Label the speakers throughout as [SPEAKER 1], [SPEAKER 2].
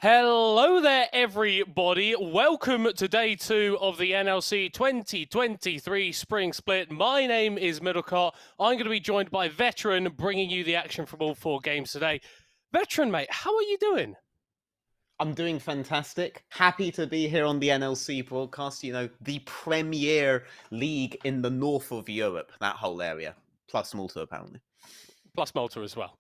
[SPEAKER 1] Hello there, everybody. Welcome to day 2 of the NLC 2023 Spring Split. My name is Middlecott. I'm going to be joined by Veteran, bringing you the action from all 4 games today. Veteran, mate, how are you doing?
[SPEAKER 2] I'm doing fantastic. Happy to be here on the NLC broadcast, the premier league in the north of Europe, that whole area. Plus Malta, apparently.
[SPEAKER 1] Plus Malta as well.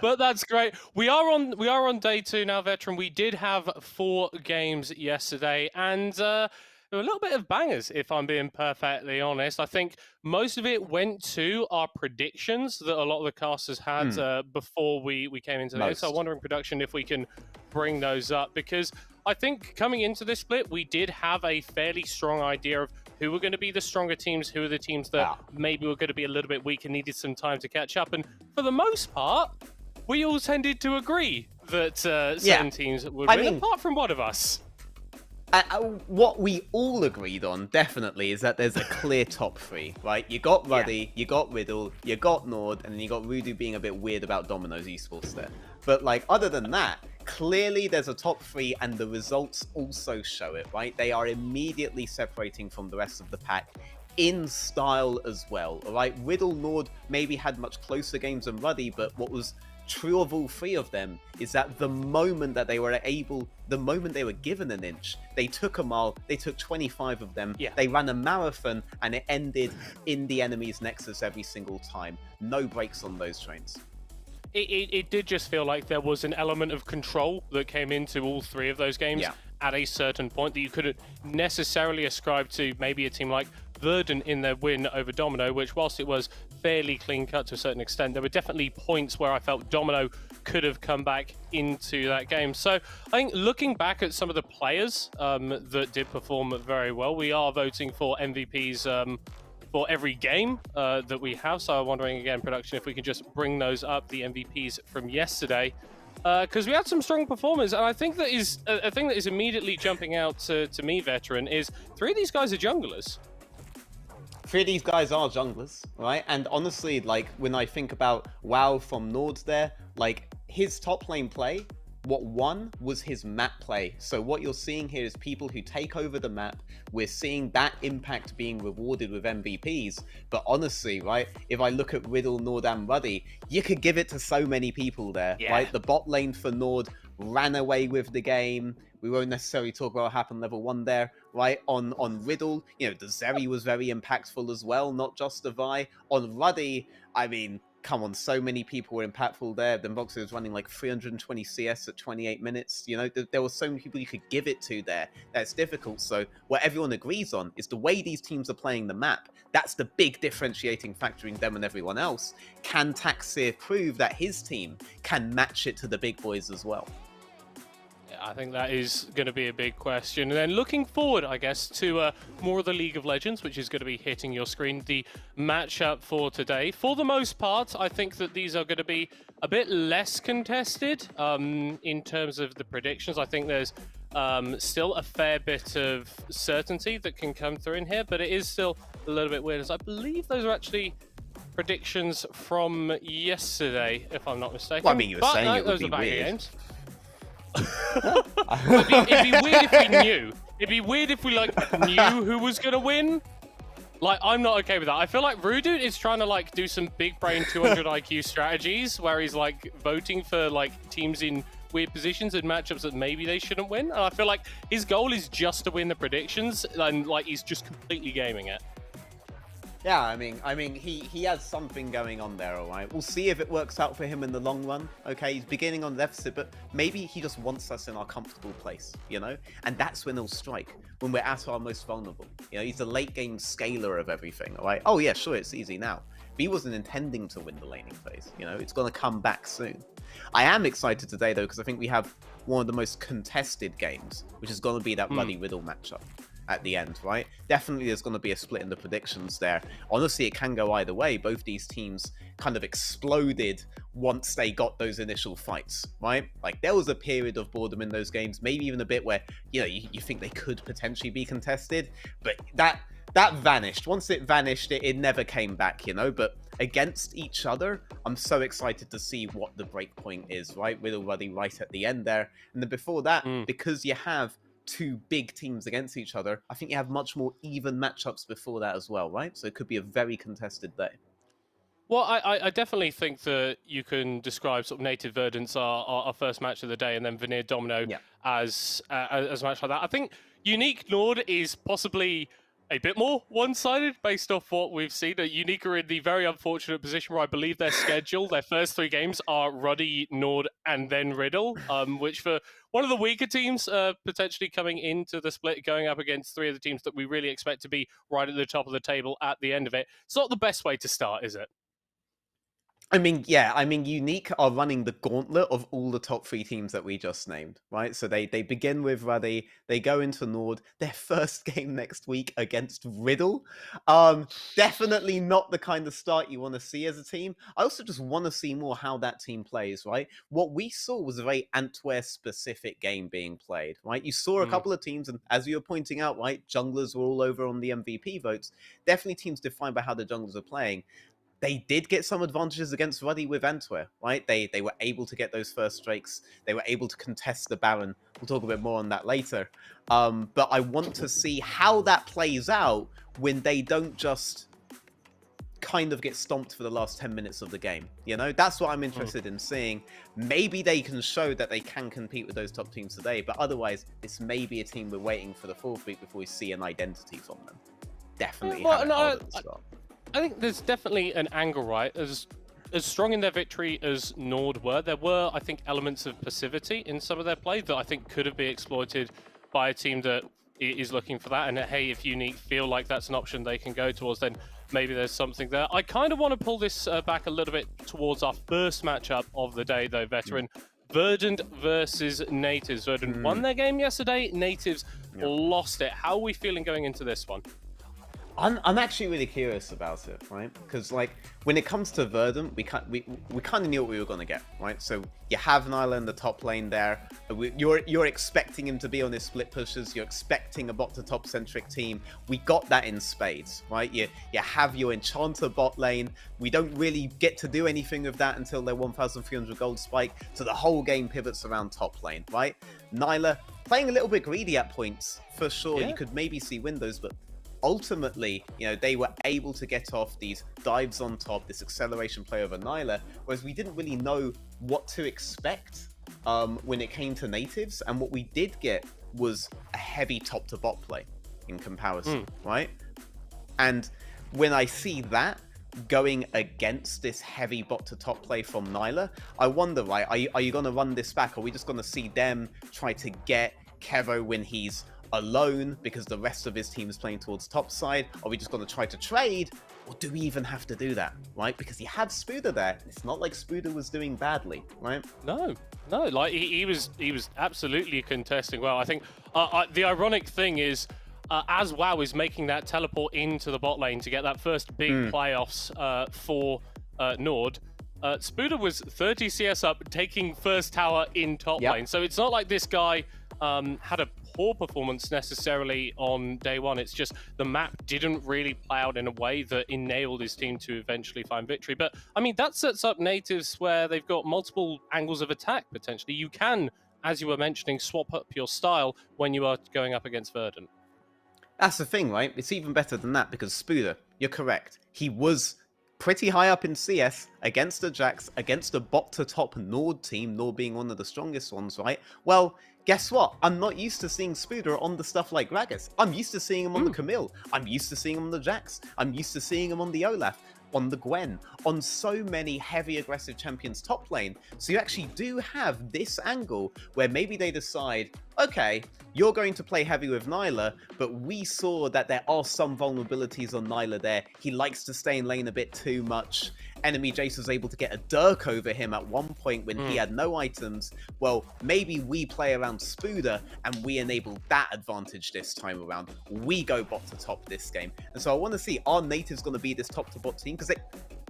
[SPEAKER 1] But that's great. We are on day 2 now, Veteran. We did have 4 games yesterday, and a little bit of bangers, if I'm being perfectly honest. I think most of it went to our predictions that a lot of the casters had before we came into this. So I'm wondering, production, if we can bring those up, because I think coming into this split, we did have a fairly strong idea of who were going to be the stronger teams, who are the teams that maybe were going to be a little bit weak and needed some time to catch up. And for the most part, we all tended to agree that certain teams would win, apart from one of us.
[SPEAKER 2] What we all agreed on, definitely, is that there's a clear top 3, right? You got Ruddy, you got Riddle, you got Nord, and then you got Rudu being a bit weird about Domino's esports there. But, other than that, clearly there's a top 3, and the results also show it, right? They are immediately separating from the rest of the pack in style as well, all right? Riddle, Nord maybe had much closer games than Ruddy, but what was true of all 3 of them is that the moment they were given an inch, they took a mile, they took 25 of them, they ran a marathon, and it ended in the enemy's nexus every single time. No breaks on those trains.
[SPEAKER 1] It did just feel like there was an element of control that came into all 3 of those games at a certain point that you couldn't necessarily ascribe to maybe a team like Verdant in their win over Domino, which, whilst it was fairly clean cut to a certain extent, there were definitely points where I felt Domino could have come back into that game. So I think looking back at some of the players that did perform very well, we are voting for MVPs for every game that we have. So I'm wondering again, production, if we can just bring those up, the MVPs from yesterday, because we had some strong performers. And I think that is a thing that is immediately jumping out to me, Veteran, is 3 of these guys are junglers.
[SPEAKER 2] 3 of these guys are junglers, right? And honestly, when I think about WoW from Nord's there, his top lane play, what won was his map play. So what you're seeing here is people who take over the map. We're seeing that impact being rewarded with MVPs. But honestly, right, if I look at Riddle, Nord, and Ruddy, you could give it to so many people there, right? The bot lane for Nord ran away with the game. We won't necessarily talk about what happened level 1 there, right? On Riddle, the Zeri was very impactful as well, not just the Vi. On Ruddy, I mean, come on, so many people were impactful there. The Boxer was running 320 CS at 28 minutes. There were so many people you could give it to there. That's difficult. So what everyone agrees on is the way these teams are playing the map. That's the big differentiating factor in them and everyone else. Can Taxir prove that his team can match it to the big boys as well?
[SPEAKER 1] I think that is going to be a big question. And then looking forward, I guess, to more of the League of Legends, which is going to be hitting your screen, the matchup for today. For the most part, I think that these are going to be a bit less contested in terms of the predictions. I think there's still a fair bit of certainty that can come through in here, but it is still a little bit weird, as I believe those are actually predictions from yesterday, if I'm not mistaken.
[SPEAKER 2] Well, I mean, you were saying it would be weird.
[SPEAKER 1] Games. It'd be weird if we knew. It'd be weird if we knew who was gonna win. I'm not okay with that. I feel like Rudu is trying to do some big brain 200 IQ strategies where he's voting for teams in weird positions and matchups that maybe they shouldn't win. And I feel like his goal is just to win the predictions, and he's just completely gaming it.
[SPEAKER 2] Yeah, I mean, he has something going on there, all right? We'll see if it works out for him in the long run, okay? He's beginning on the deficit, but maybe he just wants us in our comfortable place, And that's when he'll strike, when we're at our most vulnerable. He's the late-game scaler of everything, all right? Oh, yeah, sure, it's easy now. But he wasn't intending to win the laning phase, It's going to come back soon. I am excited today, though, because I think we have one of the most contested games, which is going to be that Ruddy Riddle matchup at the end, right? Definitely there's going to be a split in the predictions there. Honestly, it can go either way. Both these teams kind of exploded once they got those initial fights, right? There was a period of boredom in those games, maybe even a bit where, you think they could potentially be contested, but that that vanished. Once it vanished, it never came back, you know? But against each other, I'm so excited to see what the breakpoint is, right? With already right at the end there. And then before that, because you have two big teams against each other, I think you have much more even matchups before that as well, right? So it could be a very contested day.
[SPEAKER 1] Well, I definitely think that you can describe sort of Native Verdant's our first match of the day, and then Veneer Domino as a match like that. I think Unique Nord is possibly a bit more one-sided based off what we've seen. Unique are in the very unfortunate position where I believe their schedule, their first 3 games are Ruddy, Nord, and then Riddle, which for one of the weaker teams potentially coming into the split, going up against 3 of the teams that we really expect to be right at the top of the table at the end of it. It's not the best way to start, is it?
[SPEAKER 2] I mean, yeah, I mean, Unique are running the gauntlet of all the top 3 teams that we just named, right? So they begin with Ruddy, they go into Nord, their first game next week against Riddle. Definitely not the kind of start you want to see as a team. I also just want to see more how that team plays, right? What we saw was a very Antwerp-specific game being played, right? You saw a couple of teams, and as you were pointing out, right, junglers were all over on the MVP votes. Definitely teams defined by how the junglers are playing. They did get some advantages against Ruddy with Antwerp, right? They were able to get those first strakes. They were able to contest the Baron. We'll talk a bit more on that later. But I want to see how that plays out when they don't just kind of get stomped for the last 10 minutes of the game. You know, that's what I'm interested in seeing. Maybe they can show that they can compete with those top teams today, but otherwise, this may be a team we're waiting for the 4th week before we see an identity from them. Definitely have it harder to start.
[SPEAKER 1] I think there's definitely an angle, right? As strong in their victory as Nord were, there were, I think, elements of passivity in some of their play that I think could have been exploited by a team that is looking for that. And hey, if Unique feel like that's an option they can go towards, then maybe there's something there. I kind of want to pull this back a little bit towards our first matchup of the day, though, Veteran. Verdant versus Nativz. Verdant won their game yesterday. Nativz lost it. How are we feeling going into this one?
[SPEAKER 2] I'm actually really curious about it, right? Because like when it comes to Verdant, we kind of knew what we were going to get, right? So you have Nyla in the top lane there. You're expecting him to be on his split pushes. You're expecting a bot to top centric team. We got that in spades, right? You have your Enchanter bot lane. We don't really get to do anything with that until their 1,300 gold spike. So the whole game pivots around top lane, right? Nyla playing a little bit greedy at points for sure. You could maybe see windows, but ultimately, you know, they were able to get off these dives on top, this acceleration play over Nyla, whereas we didn't really know what to expect when it came to Nativz, and what we did get was a heavy top to bot play in comparison, right? And when I see that going against this heavy bot to top play from Nyla, I wonder, right, are you going to run this back? Are we just going to see them try to get Kevo when he's alone because the rest of his team is playing towards top side? Are we just going to try to trade, or do we even have to do that, right? Because you had Spuda there. It's not like Spuda was doing badly, right?
[SPEAKER 1] No, like he was absolutely contesting well. I think the ironic thing is, as WoW is making that teleport into the bot lane to get that first big playoffs for Nord, Spuda was 30 CS up, taking first tower in top lane. So it's not like this guy had a poor performance necessarily on day one. It's just the map didn't really play out in a way that enabled his team to eventually find victory. But I mean, that sets up Nativz where they've got multiple angles of attack potentially. You can, as you were mentioning, swap up your style when you are going up against Verdant.
[SPEAKER 2] That's the thing, right? It's even better than that because Spuda, you're correct. He was pretty high up in CS against the Jax, against a bot to top Nord team, Nord being one of the strongest ones, right? Well, guess what? I'm not used to seeing Spuda on the stuff like Gragas. I'm used to seeing him on the Camille. I'm used to seeing him on the Jax. I'm used to seeing him on the Olaf, on the Gwen, on so many heavy aggressive champions top lane. So you actually do have this angle where maybe they decide, okay, you're going to play heavy with Nyla, but we saw that there are some vulnerabilities on Nyla there. He likes to stay in lane a bit too much. Enemy Jace was able to get a Dirk over him at one point when he had no items. Well, maybe we play around Spuda and we enable that advantage this time around. We go bot to top this game. And so I want to see, are Nativz going to be this top to bot team? Because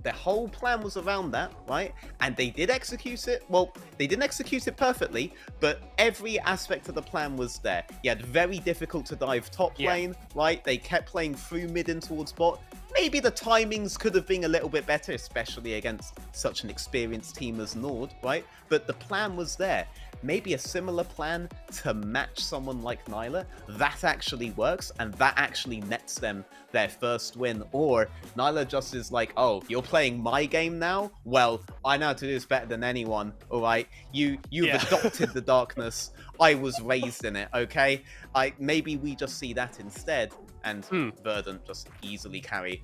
[SPEAKER 2] their whole plan was around that, right? And they did execute it. Well, they didn't execute it perfectly, but every aspect of the plan was there. You had very difficult to dive top lane, right? They kept playing through mid and towards bot. Maybe the timings could have been a little bit better, especially against such an experienced team as Nord, right? But the plan was there. Maybe a similar plan to match someone like Nyla, that actually works, and that actually nets them their first win. Or Nyla just is like, oh, you're playing my game now? Well, I know how to do this better than anyone, all right? You've adopted the darkness. I was raised in it, okay? Maybe we just see that instead, and Verdant just easily carry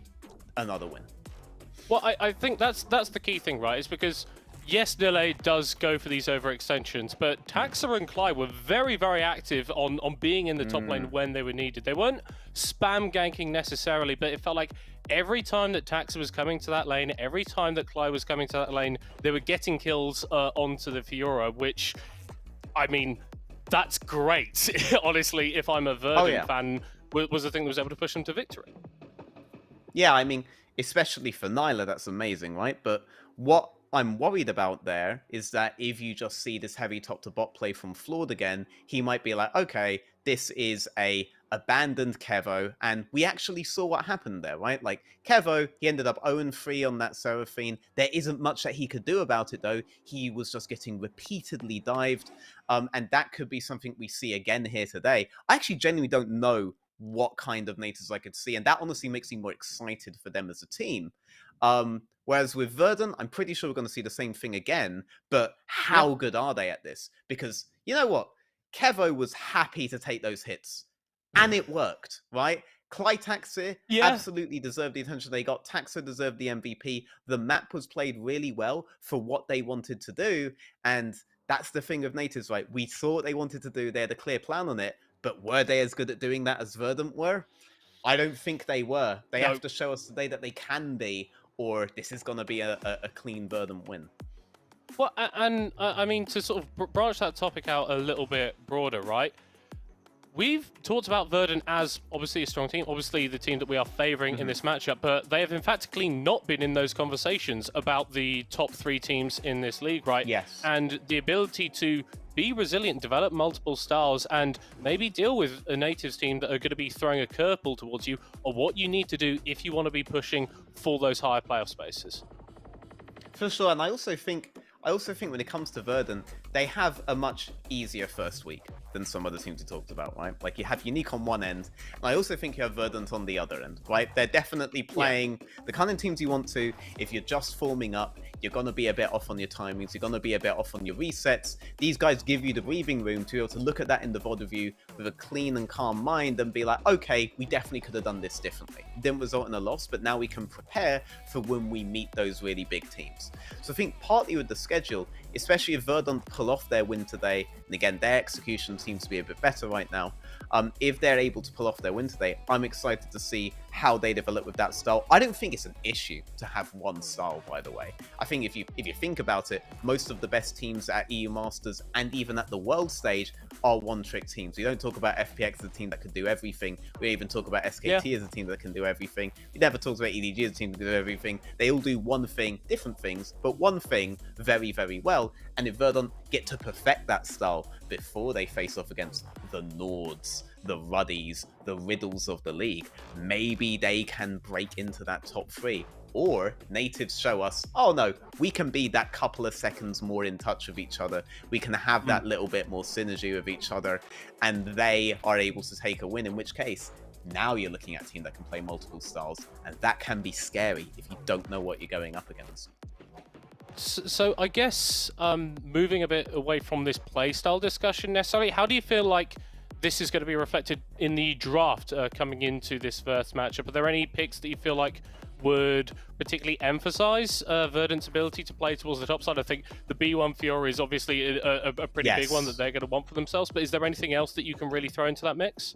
[SPEAKER 2] another win.
[SPEAKER 1] Well, I think that's the key thing, right? Is because yes, Nile does go for these overextensions, but Taxa and Clyde were very, very active on being in the top lane when they were needed. They weren't spam ganking necessarily, but it felt like every time that Taxa was coming to that lane, every time that Clyde was coming to that lane, they were getting kills onto the Fiora, which, I mean, that's great. Honestly, if I'm a Verdant fan, was the thing that was able to push them to victory.
[SPEAKER 2] Yeah, I mean, especially for Nyla, that's amazing, right? But what I'm worried about there is that if you just see this heavy top to bot play from Flawed again, he might be like, okay, this is a abandoned Kevo, and we actually saw what happened there, right? Like, Kevo, he ended up 0-3 on that Seraphine. There isn't much that he could do about it, though. He was just getting repeatedly dived, and that could be something we see again here today. I actually genuinely don't know what kind of Nativz I could see, and that honestly makes me more excited for them as a team. Whereas with Verdant, I'm pretty sure we're going to see the same thing again, but how good are they at this? Because, you know what? Kevo was happy to take those hits, and it worked, right? Clyde Taxa absolutely deserved the attention they got. Taxa deserved the MVP. The map was played really well for what they wanted to do, and that's the thing of Nativz, right? We saw what they wanted to do. They had a clear plan on it, but were they as good at doing that as Verdant were? I don't think they were. They have to show us today that they can be, or this is going to be a clean Verdant win.
[SPEAKER 1] Well, and I mean, to sort of branch that topic out a little bit broader, right? We've talked about Verdant as obviously a strong team, obviously the team that we are favouring in this matchup, but they have emphatically not been in those conversations about the top 3 teams in this league, right?
[SPEAKER 2] Yes.
[SPEAKER 1] And the ability to be resilient, develop multiple styles, and maybe deal with a Nativz team that are going to be throwing a curveball towards you, or what you need to do if you want to be pushing for those higher playoff spaces.
[SPEAKER 2] For sure, and I also think when it comes to Verdant, they have a much easier first week than some other teams we talked about, right? Like, you have Unique on one end, and I also think you have Verdant on the other end, right? They're definitely playing the kind of teams you want to. If you're just forming up, you're going to be a bit off on your timings, you're going to be a bit off on your resets. These guys give you the breathing room to be able to look at that in the VOD view with a clean and calm mind and be like, okay, we definitely could have done this differently. It didn't result in a loss, but now we can prepare for when we meet those really big teams. So I think partly with the schedule, especially if Verdant pull off their win today, and again, their execution seems to be a bit better right now, if they're able to pull off their win today, I'm excited to see how they develop with that style. I don't think it's an issue to have one style, by the way. I think if you think about it, most of the best teams at EU Masters and even at the world stage are one-trick teams. We don't talk about FPX as a team that can do everything. We even talk about SKT as a team that can do everything. We never talk about EDG as a team that can do everything. They all do one thing, different things, but one thing very, very well. And if Verdant get to perfect that style before they face off against the Nords, the Ruddies, the Riddles of the league, maybe they can break into that top 3. Or Nativz show us, oh no, we can be that couple of seconds more in touch with each other. We can have that little bit more synergy with each other, and they are able to take a win, in which case, now you're looking at a team that can play multiple styles, and that can be scary if you don't know what you're going up against.
[SPEAKER 1] So I guess moving a bit away from this playstyle discussion necessarily, how do you feel like this is going to be reflected in the draft coming into this first matchup? Are there any picks that you feel like would particularly emphasize Verdant's ability to play towards the top side? I think the B1 Fiora is obviously a pretty big one that they're going to want for themselves, but is there anything else that you can really throw into that mix?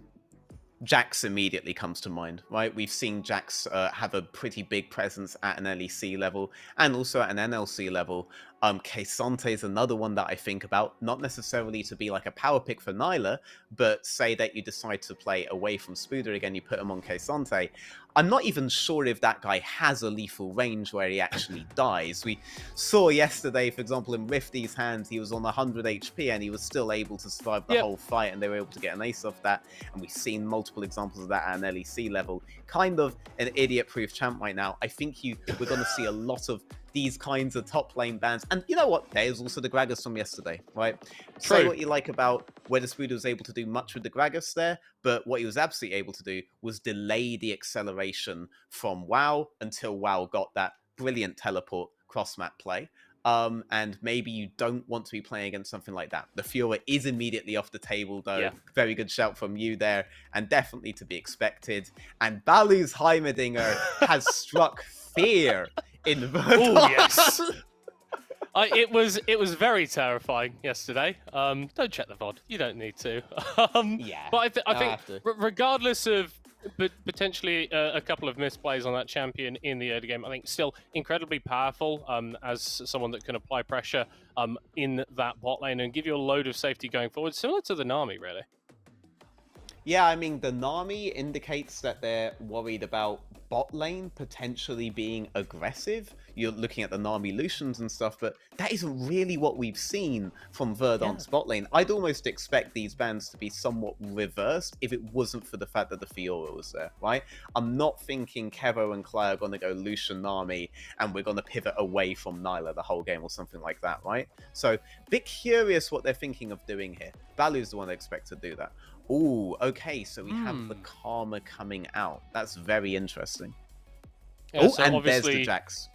[SPEAKER 2] Jax immediately comes to mind, right? We've seen Jax have a pretty big presence at an LEC level and also at an NLC level. K'Sante is another one that I think about, not necessarily to be like a power pick for Nyla, but say that you decide to play away from Spooder again, you put him on K'Sante. I'm not even sure if that guy has a lethal range where he actually dies. We saw yesterday, for example, in Rifty's hands, he was on 100 HP and he was still able to survive the whole fight, and they were able to get an ace off that. And we've seen multiple examples of that at an NLC level. Kind of an idiot-proof champ right now. I think we're going to see a lot of these kinds of top lane bans. And you know what? There's also the Gragas from yesterday, right?
[SPEAKER 1] True.
[SPEAKER 2] Say what you like about whether Spuda was able to do much with the Gragas there, but what he was absolutely able to do was delay the acceleration from WoW until WoW got that brilliant teleport cross-map play. And maybe you don't want to be playing against something like that. The Fiora is immediately off the table, though. Yeah. Very good shout from you there, and definitely to be expected. And Balu's Heimerdinger has struck fear in Verdant.
[SPEAKER 1] Oh, yes. It was very terrifying yesterday. Don't check the VOD. You don't need to.
[SPEAKER 2] Yeah.
[SPEAKER 1] But I think regardless of potentially a couple of misplays on that champion in the early game, I think still incredibly powerful as someone that can apply pressure in that bot lane and give you a load of safety going forward, similar to the Nami, really.
[SPEAKER 2] Yeah, I mean, the Nami indicates that they're worried about bot lane potentially being aggressive. You're looking at the Nami Lucians and stuff, but that isn't really what we've seen from Verdant's bot lane. I'd almost expect these bans to be somewhat reversed if it wasn't for the fact that the Fiora was there, right? I'm not thinking Kevo and Clay are going to go Lucian Nami and we're going to pivot away from Nyla the whole game or something like that, right? So, bit curious what they're thinking of doing here. Balu's the one I expect to do that. Ooh, okay, so we have the Karma coming out. That's very interesting.
[SPEAKER 1] Yeah,
[SPEAKER 2] so and there's the Jax.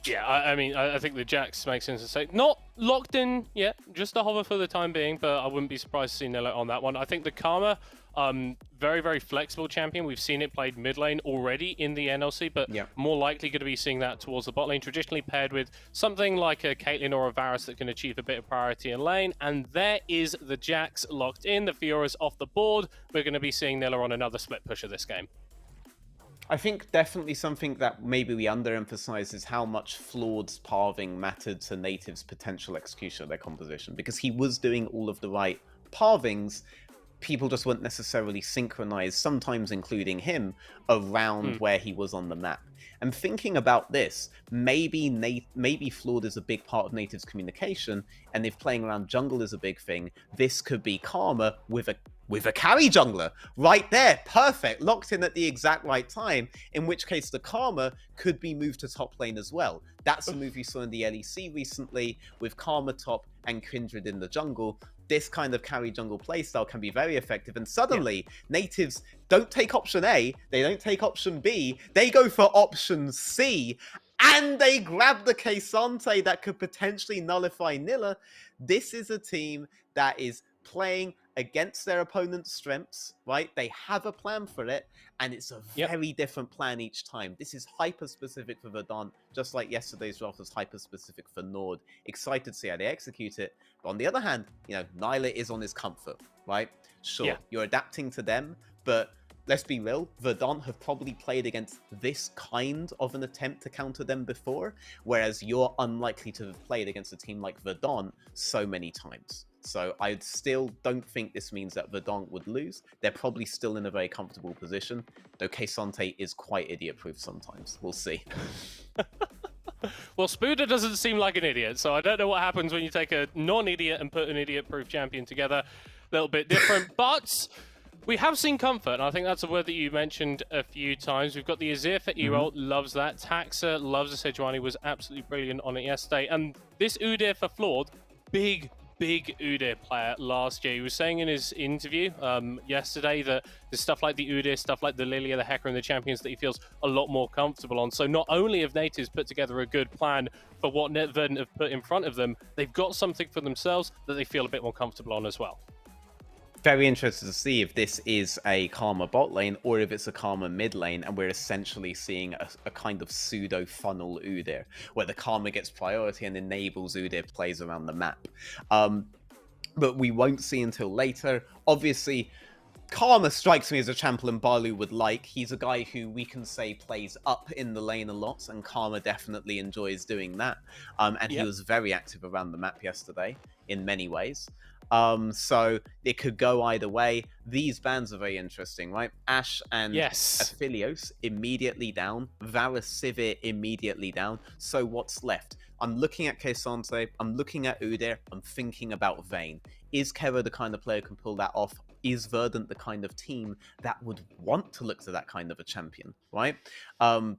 [SPEAKER 1] Yeah, I mean, I think the Jax makes sense to say. Not locked in yet, just a hover for the time being, but I wouldn't be surprised to see Nilla on that one. I think the Karma, very, very flexible champion. We've seen it played mid lane already in the NLC, but more likely going to be seeing that towards the bot lane, traditionally paired with something like a Caitlyn or a Varus that can achieve a bit of priority in lane. And there is the Jax locked in. The Fiora's off the board. We're going to be seeing Nilla on another split push of this game.
[SPEAKER 2] I think definitely something that maybe we underemphasize is how much Flaud's parving mattered to Nativ's potential execution of their composition, because he was doing all of the right parvings. People just weren't necessarily synchronized, sometimes including him, around where he was on the map. And thinking about this, maybe Flaud is a big part of Nativ's communication, and if playing around jungle is a big thing, this could be Karma with a carry jungler right there, perfect, locked in at the exact right time, in which case the Karma could be moved to top lane as well. That's a move we saw in the LEC recently with Karma top and Kindred in the jungle. This kind of carry jungle playstyle can be very effective, and suddenly Nativz don't take option A, they don't take option B, they go for option C, and they grab the K'Sante that could potentially nullify Nilla. This is a team that is playing against their opponent's strengths, right? They have a plan for it, and it's a very different plan each time. This is hyper-specific for Verdant, just like yesterday's draft was hyper-specific for Nord. Excited to see how they execute it. But on the other hand, you know, Nyla is on his comfort, right? Sure, you're adapting to them, but let's be real, Verdant have probably played against this kind of an attempt to counter them before, whereas you're unlikely to have played against a team like Verdant so many times. So I still don't think this means that Verdant would lose. They're probably still in a very comfortable position, though K'Sante is quite idiot-proof sometimes. We'll see.
[SPEAKER 1] Well, Spuda doesn't seem like an idiot, so I don't know what happens when you take a non-idiot and put an idiot-proof champion together. A little bit different, but we have seen comfort, and I think that's a word that you mentioned a few times. We've got the Azir for Erol, loves that. Taxa loves the Sejuani, was absolutely brilliant on it yesterday. And this Udyr for Flaud, big Udyr player last year. He was saying in his interview yesterday that there's stuff like the Udyr, stuff like the Lilia, the Hecker, and the champions that he feels a lot more comfortable on. So not only have Nativz put together a good plan for what Verdant have put in front of them, they've got something for themselves that they feel a bit more comfortable on as well.
[SPEAKER 2] Very interested to see if this is a Karma bot lane or if it's a Karma mid lane, and we're essentially seeing a kind of pseudo funnel Udyr where the Karma gets priority and enables Udyr plays around the map. But we won't see until later. Obviously, Karma strikes me as a champion Balu would like. He's a guy who we can say plays up in the lane a lot, and Karma definitely enjoys doing that. And he was very active around the map yesterday in many ways. So it could go either way. These bans are very interesting, right? Ashe and
[SPEAKER 1] Yes.
[SPEAKER 2] Aphelios immediately down. Varasivir immediately down. So what's left? I'm looking at Kesante. I'm looking at Udyr. I'm thinking about Vayne. Is Kero the kind of player who can pull that off? Is Verdant the kind of team that would want to look to that kind of a champion, right?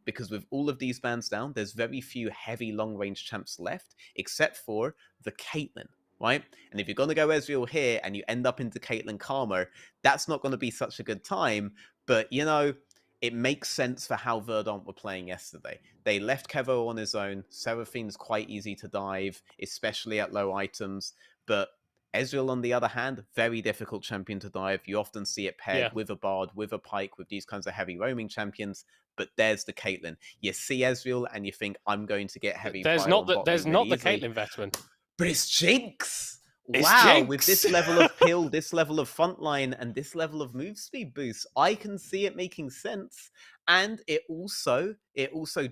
[SPEAKER 2] Because with all of these bans down, there's very few heavy long-range champs left, except for the Caitlyn, right? And if you're going to go Ezreal here and you end up into Caitlyn Karma, that's not going to be such a good time. But, you know, it makes sense for how Verdant were playing yesterday. They left Kevo on his own. Seraphine's quite easy to dive, especially at low items. But Ezreal, on the other hand, very difficult champion to dive. You often see it paired
[SPEAKER 1] Yeah.
[SPEAKER 2] with a Bard, with a Pike, with these kinds of heavy roaming champions. But there's the Caitlyn. You see Ezreal and you think, I'm going to get heavy
[SPEAKER 1] There's
[SPEAKER 2] fire
[SPEAKER 1] not
[SPEAKER 2] on
[SPEAKER 1] the
[SPEAKER 2] bot
[SPEAKER 1] there's
[SPEAKER 2] lane really
[SPEAKER 1] not the
[SPEAKER 2] easily.
[SPEAKER 1] Caitlyn veteran.
[SPEAKER 2] But it's Jinx!
[SPEAKER 1] It's
[SPEAKER 2] Wow, with
[SPEAKER 1] Jinx!
[SPEAKER 2] this level of pill, this level of frontline, and this level of move speed boost, I can see it making sense. And it also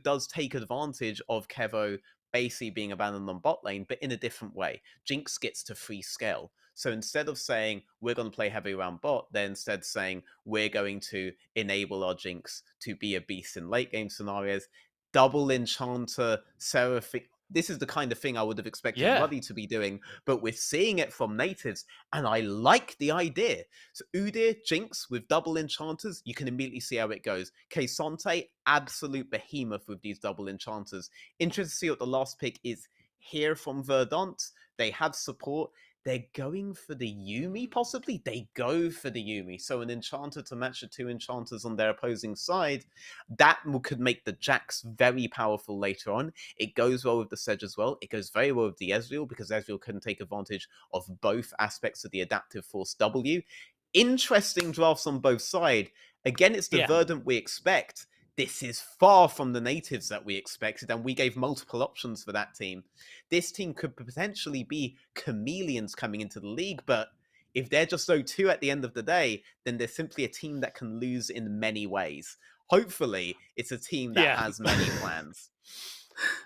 [SPEAKER 2] does take advantage of Kevo basically being abandoned on bot lane, but in a different way. Jinx gets to free scale. So instead of saying we're going to play heavy around bot, they're instead saying we're going to enable our Jinx to be a beast in late game scenarios. Double Enchanter, Seraphine. This is the kind of thing I would have expected
[SPEAKER 1] Yeah.
[SPEAKER 2] Ruddy to be doing, but we're seeing it from Nativz, and I like the idea. So Udyr, Jinx with double enchanters, you can immediately see how it goes. Kesante, absolute behemoth with these double enchanters. Interested to see what the last pick is here from Verdant. They have support. They're going for the Yuumi, possibly? They go for the Yuumi. So an enchanter to match the two enchanters on their opposing side. That could make the Jax very powerful later on. It goes well with the Sedge as well. It goes very well with the Ezreal, because Ezreal can take advantage of both aspects of the Adaptive Force W. Interesting drafts on both sides. Again, it's the
[SPEAKER 1] Yeah.
[SPEAKER 2] Verdant we expect. This is far from the Nativz that we expected, and we gave multiple options for that team. This team could potentially be chameleons coming into the league, but if they're just 0-2 at the end of the day, then they're simply a team that can lose in many ways. Hopefully, it's a team that
[SPEAKER 1] Yeah.
[SPEAKER 2] has many plans.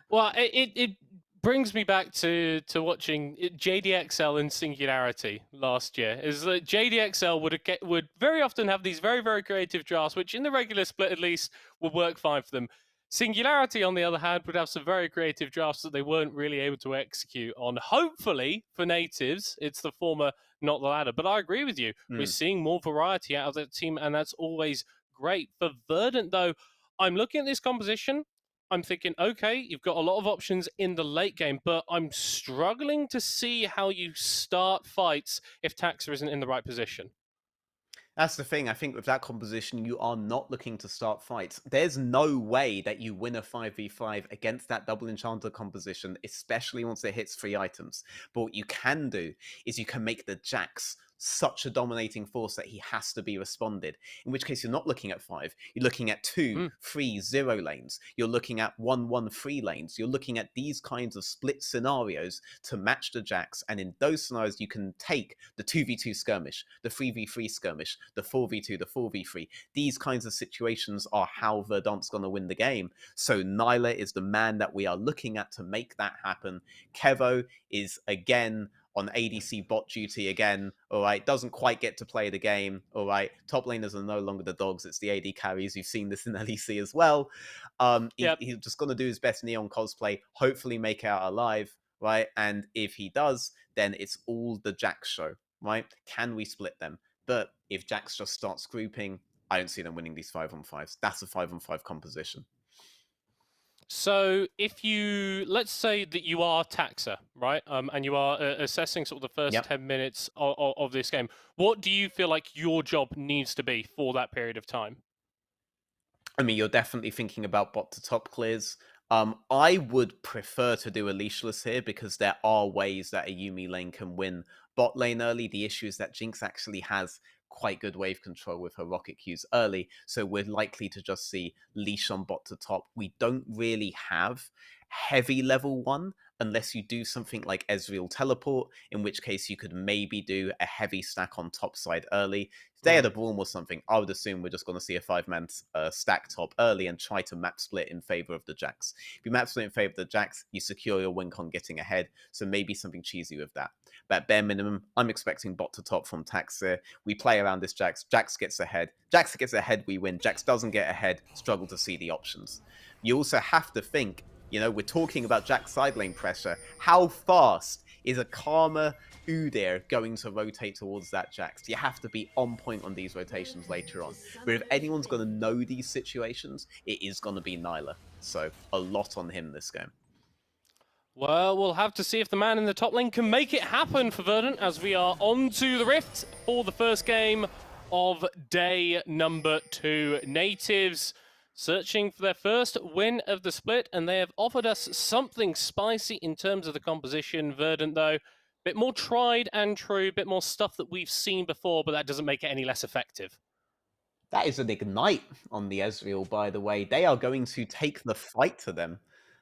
[SPEAKER 1] Well, it brings me back to watching JDXL in Singularity last year. Is that JDXL would very often have these very, very creative drafts, which in the regular split at least would work fine for them. Singularity, on the other hand, would have some very creative drafts that they weren't really able to execute on. Hopefully, for Nativz, it's the former, not the latter. But I agree with you. We're seeing more variety out of that team, and that's always great. For Verdant, though, I'm looking at this composition. I'm thinking, okay, you've got a lot of options in the late game, but I'm struggling to see how you start fights if Taxa isn't in the right position.
[SPEAKER 2] That's the thing. I think with that composition, you are not looking to start fights. There's no way that you win a 5v5 against that double enchanter composition, especially once it hits 3 items. But what you can do is you can make the Jax such a dominating force that he has to be responded. In which case, you're not looking at 5. You're looking at 2, 3, 0 lanes. You're looking at 1, 1, 3 lanes. You're looking at these kinds of split scenarios to match the Jax. And in those scenarios, you can take the 2v2 skirmish, the 3v3 skirmish, the 4v2, the 4v3. These kinds of situations are how Verdant's going to win the game. So Nyla is the man that we are looking at to make that happen. Kevo is, again, on ADC bot duty again, all right, doesn't quite get to play the game, all right. Top laners are no longer the dogs, it's the AD carries. You've seen this in LEC as well. He's just going to do his best Neon cosplay, hopefully make it out alive, right? And if he does, then it's all the Jax show, right? Can we split them? But if Jax just starts grouping, I don't see them winning these 5-on-5s. That's a 5-on-5 composition.
[SPEAKER 1] So if let's say that you are Taxa, right? And you are assessing sort of the first 10 minutes of this game, what do you feel like your job needs to be for that period of time?
[SPEAKER 2] I mean, you're definitely thinking about bot to top clears. I would prefer to do a leashless here because there are ways that a Yuumi lane can win bot lane early. The issue is that Jinx actually has quite good wave control with her rocket Qs early, so we're likely to just see leash on bot to top. We don't really have heavy level 1, unless you do something like Ezreal Teleport, in which case you could maybe do a heavy stack on top side early. If they had a Braum or something, I would assume we're just going to see a 5-man stack top early and try to map split in favor of the Jax. If you map split in favor of the Jax, you secure your win con getting ahead, so maybe something cheesy with that. But at bare minimum, I'm expecting bot to top from Taxir. We play around this Jax. Jax gets ahead. Jax gets ahead, we win. Jax doesn't get ahead, struggle to see the options. You also have to think, you know, we're talking about Jax side lane pressure. How fast is a Karma Udyr going to rotate towards that Jax? You have to be on point on these rotations later on. But if anyone's going to know these situations, it is going to be Nyla. So a lot on him this game.
[SPEAKER 1] Well, we'll have to see if the man in the top lane can make it happen for Verdant as we are on to the Rift for the first game of day number 2. Nativz searching for their first win of the split, and they have offered us something spicy in terms of the composition. Verdant, though, a bit more tried and true, a bit more stuff that we've seen before, but that doesn't make it any less effective.
[SPEAKER 2] That is an Ignite on the Ezreal, by the way. They are going to take the fight to them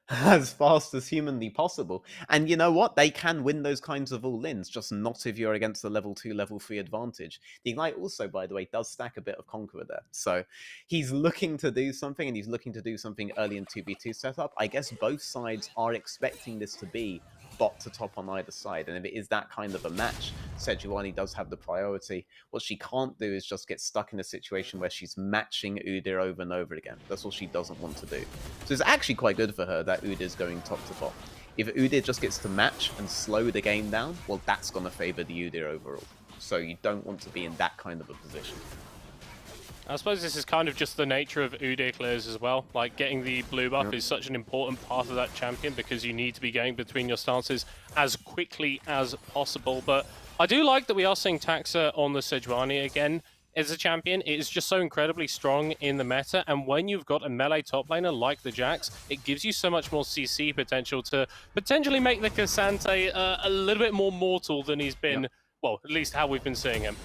[SPEAKER 2] as fast as humanly possible. And you know what? They can win those kinds of all-ins, just not if you're against the level 2, level 3 advantage. The Ignite also, by the way, does stack a bit of Conqueror there. So he's looking to do something, and he's looking to do something early in 2v2 setup. I guess both sides are expecting this to be bot to top on either side, and if it is that kind of a match, Sejuani does have the priority. What she can't do is just get stuck in a situation where she's matching Udyr over and over again. That's what she doesn't want to do. So it's actually quite good for her that Udyr's going top to bot. If Udyr just gets to match and slow the game down, well, that's going to favor the Udyr overall. So you don't want to be in that kind of a position.
[SPEAKER 1] I suppose this is kind of just the nature of Udyr clears as well. Like, getting the blue buff is such an important part of that champion because you need to be going between your stances as quickly as possible. But I do like that we are seeing Taxa on the Sejuani again as a champion. It is just so incredibly strong in the meta, and when you've got a melee top laner like the Jax, it gives you so much more CC potential to potentially make the Cassante a little bit more mortal than he's been, well, at least how we've been seeing him.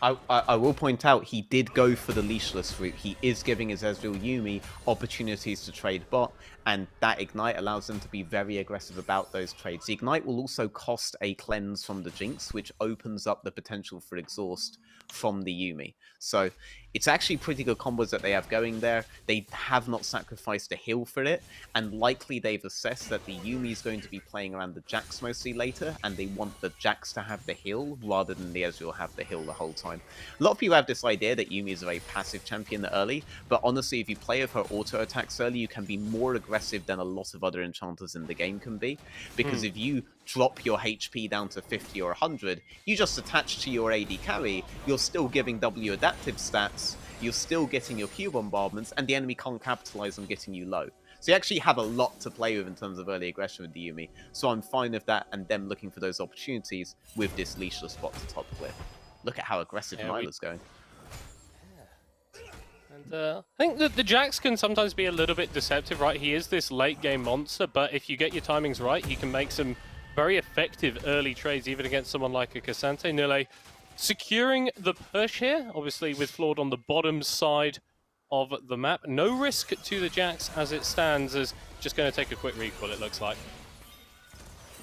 [SPEAKER 2] I will point out, he did go for the leashless route. He is giving his Ezreal Yuumi opportunities to trade bot, and that Ignite allows them to be very aggressive about those trades. The Ignite will also cost a cleanse from the Jinx, which opens up the potential for exhaust from the Yuumi. So it's actually pretty good combos that they have going there. They have not sacrificed a heal for it, and likely they've assessed that the Yuumi is going to be playing around the Jax mostly later, and they want the Jax to have the heal rather than the Ezreal have the heal the whole time. A lot of people have this idea that Yuumi is a very passive champion early, but honestly, if you play with her auto attacks early, you can be more aggressive than a lot of other enchanters in the game can be, because if you drop your HP down to 50 or 100, you just attach to your AD carry, you're still giving W adaptive stats, you're still getting your Q bombardments, and the enemy can't capitalize on getting you low. So you actually have a lot to play with in terms of early aggression with the Yuumi. So I'm fine with that, and them looking for those opportunities with this leashless spot to top clear. Look at how aggressive Nyla's going.
[SPEAKER 1] And I think that the Jax can sometimes be a little bit deceptive, right? He is this late game monster, but if you get your timings right, he can make some very effective early trades, even against someone like a Cassante. Nile securing the push here, obviously with Flawed on the bottom side of the map. No risk to the Jax as it stands, as just going to take a quick recoil, it looks like.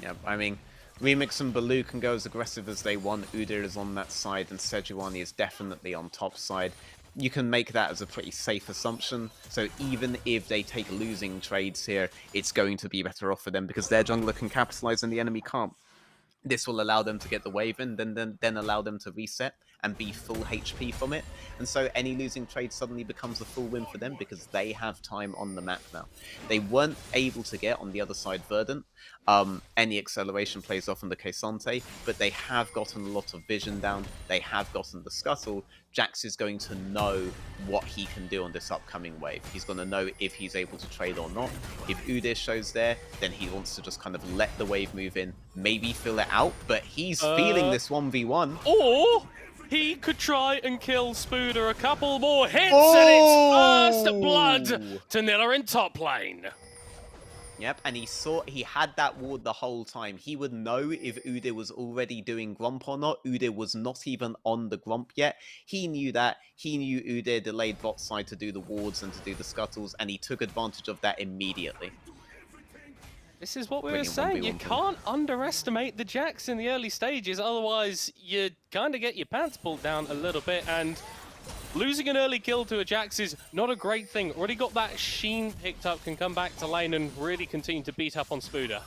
[SPEAKER 2] Yeah, I mean, Remix and Baloo can go as aggressive as they want. Udyr is on that side, and Sejuani is definitely on top side. You can make that as a pretty safe assumption. So even if they take losing trades here, it's going to be better off for them because their jungler can capitalize and the enemy can't. This will allow them to get the wave in, then allow them to reset and be full HP from it. And so any losing trade suddenly becomes a full win for them because they have time on the map now. They weren't able to get on the other side Verdant any acceleration plays off on the Cassante, but they have gotten a lot of vision down. They have gotten the Scuttle. Jax is going to know what he can do on this upcoming wave. He's going to know if he's able to trade or not. If Udyr shows there, then he wants to just kind of let the wave move in, maybe fill it out, but he's feeling this 1v1.
[SPEAKER 1] Or he could try and kill Spooder a couple more hits, and it's first blood to Nilla in top lane.
[SPEAKER 2] Yep, and he had that ward the whole time. He would know if Udyr was already doing Grump or not. Udyr was not even on the Grump yet. He knew that. He knew Udyr delayed bot side to do the wards and to do the scuttles, and he took advantage of that immediately.
[SPEAKER 1] This is what we were
[SPEAKER 2] Brilliant
[SPEAKER 1] saying.
[SPEAKER 2] 1v1
[SPEAKER 1] You
[SPEAKER 2] play.
[SPEAKER 1] can't underestimate the Jacks in the early stages, otherwise you kind of get your pants pulled down a little bit, and losing an early kill to a Jax is not a great thing. Already got that Sheen picked up, can come back to lane and really continue to beat up on Spooder.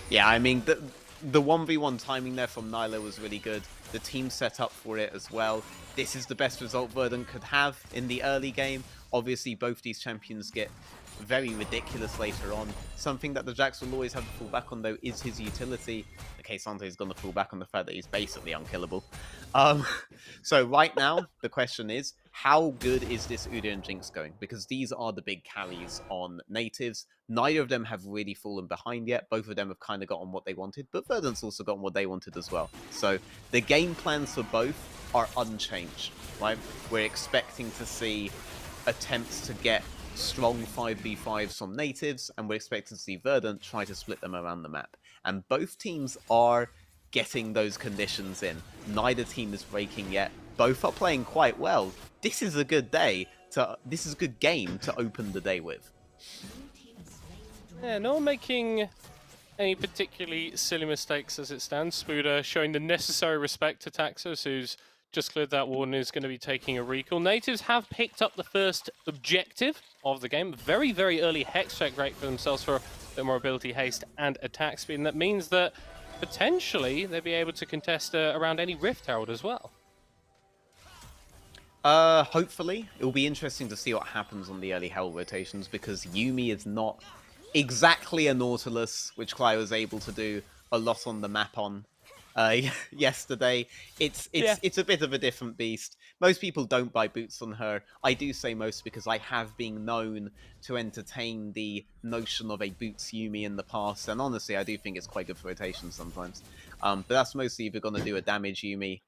[SPEAKER 2] Yeah, I mean, the 1v1 timing there from Nyla was really good. The team set up for it as well. This is the best result Verdant could have in the early game. Obviously, both these champions get very ridiculous later on. Something that the Jax will always have to fall back on, though, is his utility. Okay, Sante's going to fall back on the fact that he's basically unkillable. So right now, the question is, how good is this Udyr and Jinx going? Because these are the big carries on Nativz. Neither of them have really fallen behind yet. Both of them have kind of gotten what they wanted, but Verdant's also gotten what they wanted as well. So the game plans for both are unchanged, right? We're expecting to see attempts to get strong 5v5s from Nativz, and we're expecting to see Verdant try to split them around the map. And both teams are getting those conditions in. Neither team is breaking yet. Both are playing quite well. This is a good day this is a good game to open the day with.
[SPEAKER 1] Yeah, no one making any particularly silly mistakes as it stands. Spooder showing the necessary respect to Taxus, who's just cleared that ward and is going to be taking a recall. Nativz have picked up the first objective of the game. Very, very early Hex check rate for themselves for a bit more ability, haste, and attack speed. And that means that potentially they'll be able to contest around any Rift Herald as well.
[SPEAKER 2] Hopefully. It will be interesting to see what happens on the early Herald rotations, because Yuumi is not exactly a Nautilus, which Cly was able to do a lot on the map on yesterday. It's a bit of a different beast. Most people don't buy boots on her. I do say most because I have been known to entertain the notion of a boots Yuumi in the past, and honestly, I do think it's quite good for rotation sometimes. But that's mostly if you're going to do a damage Yuumi.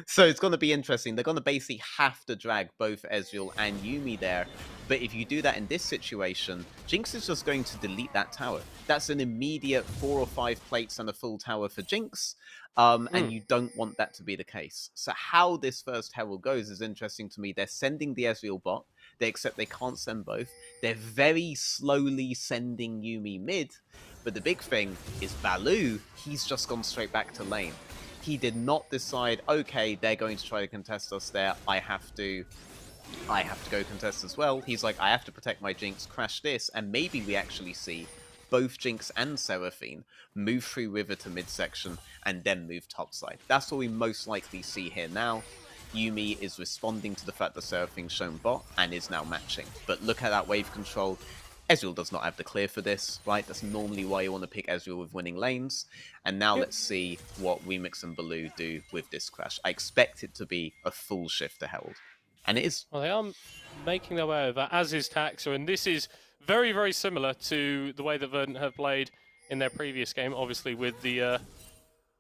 [SPEAKER 2] So it's going to be interesting. They're going to basically have to drag both Ezreal and Yuumi there. But if you do that in this situation, Jinx is just going to delete that tower. That's an immediate 4 or 5 plates and a full tower for Jinx. And you don't want that to be the case. So how this first Herald goes is interesting to me. They're sending the Ezreal bot. Except they can't send both. They're very slowly sending Yuumi mid. But the big thing is Baloo, he's just gone straight back to lane. He did not decide, okay, they're going to try to contest us there. I have to go contest as well. He's like, I have to protect my Jinx, crash this, and maybe we actually see both Jinx and Seraphine move through river to midsection and then move topside. That's what we most likely see here now. Yuumi is responding to the fact that Seraphine's shown bot and is now matching. But look at that wave control. Ezreal does not have the clear for this, right? That's normally why you want to pick Ezreal with winning lanes. And now let's see what Remix and Baloo do with this crash. I expect it to be a full shift to Herald. And it is.
[SPEAKER 1] Well, they are making their way over, as is Taxa, and this is very, very similar to the way that Verdant have played in their previous game, obviously with the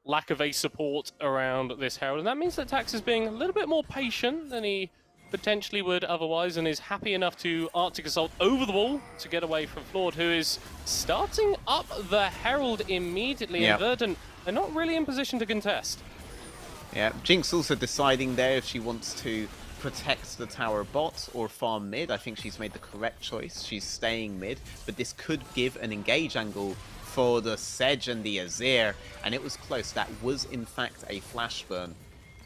[SPEAKER 1] lack of a support around this Herald. And that means that Taxa is being a little bit more patient than he potentially would otherwise, and is happy enough to Arctic Assault over the wall to get away from Flawed, who is starting up the Herald immediately. And Verdant, they're not really in position to contest.
[SPEAKER 2] Yeah, Jinx also deciding there if she wants to protect the tower bot or farm mid. I think she's made the correct choice. She's staying mid, but this could give an engage angle for the Sedge and the Azir, and it was close. That was in fact a flash burn.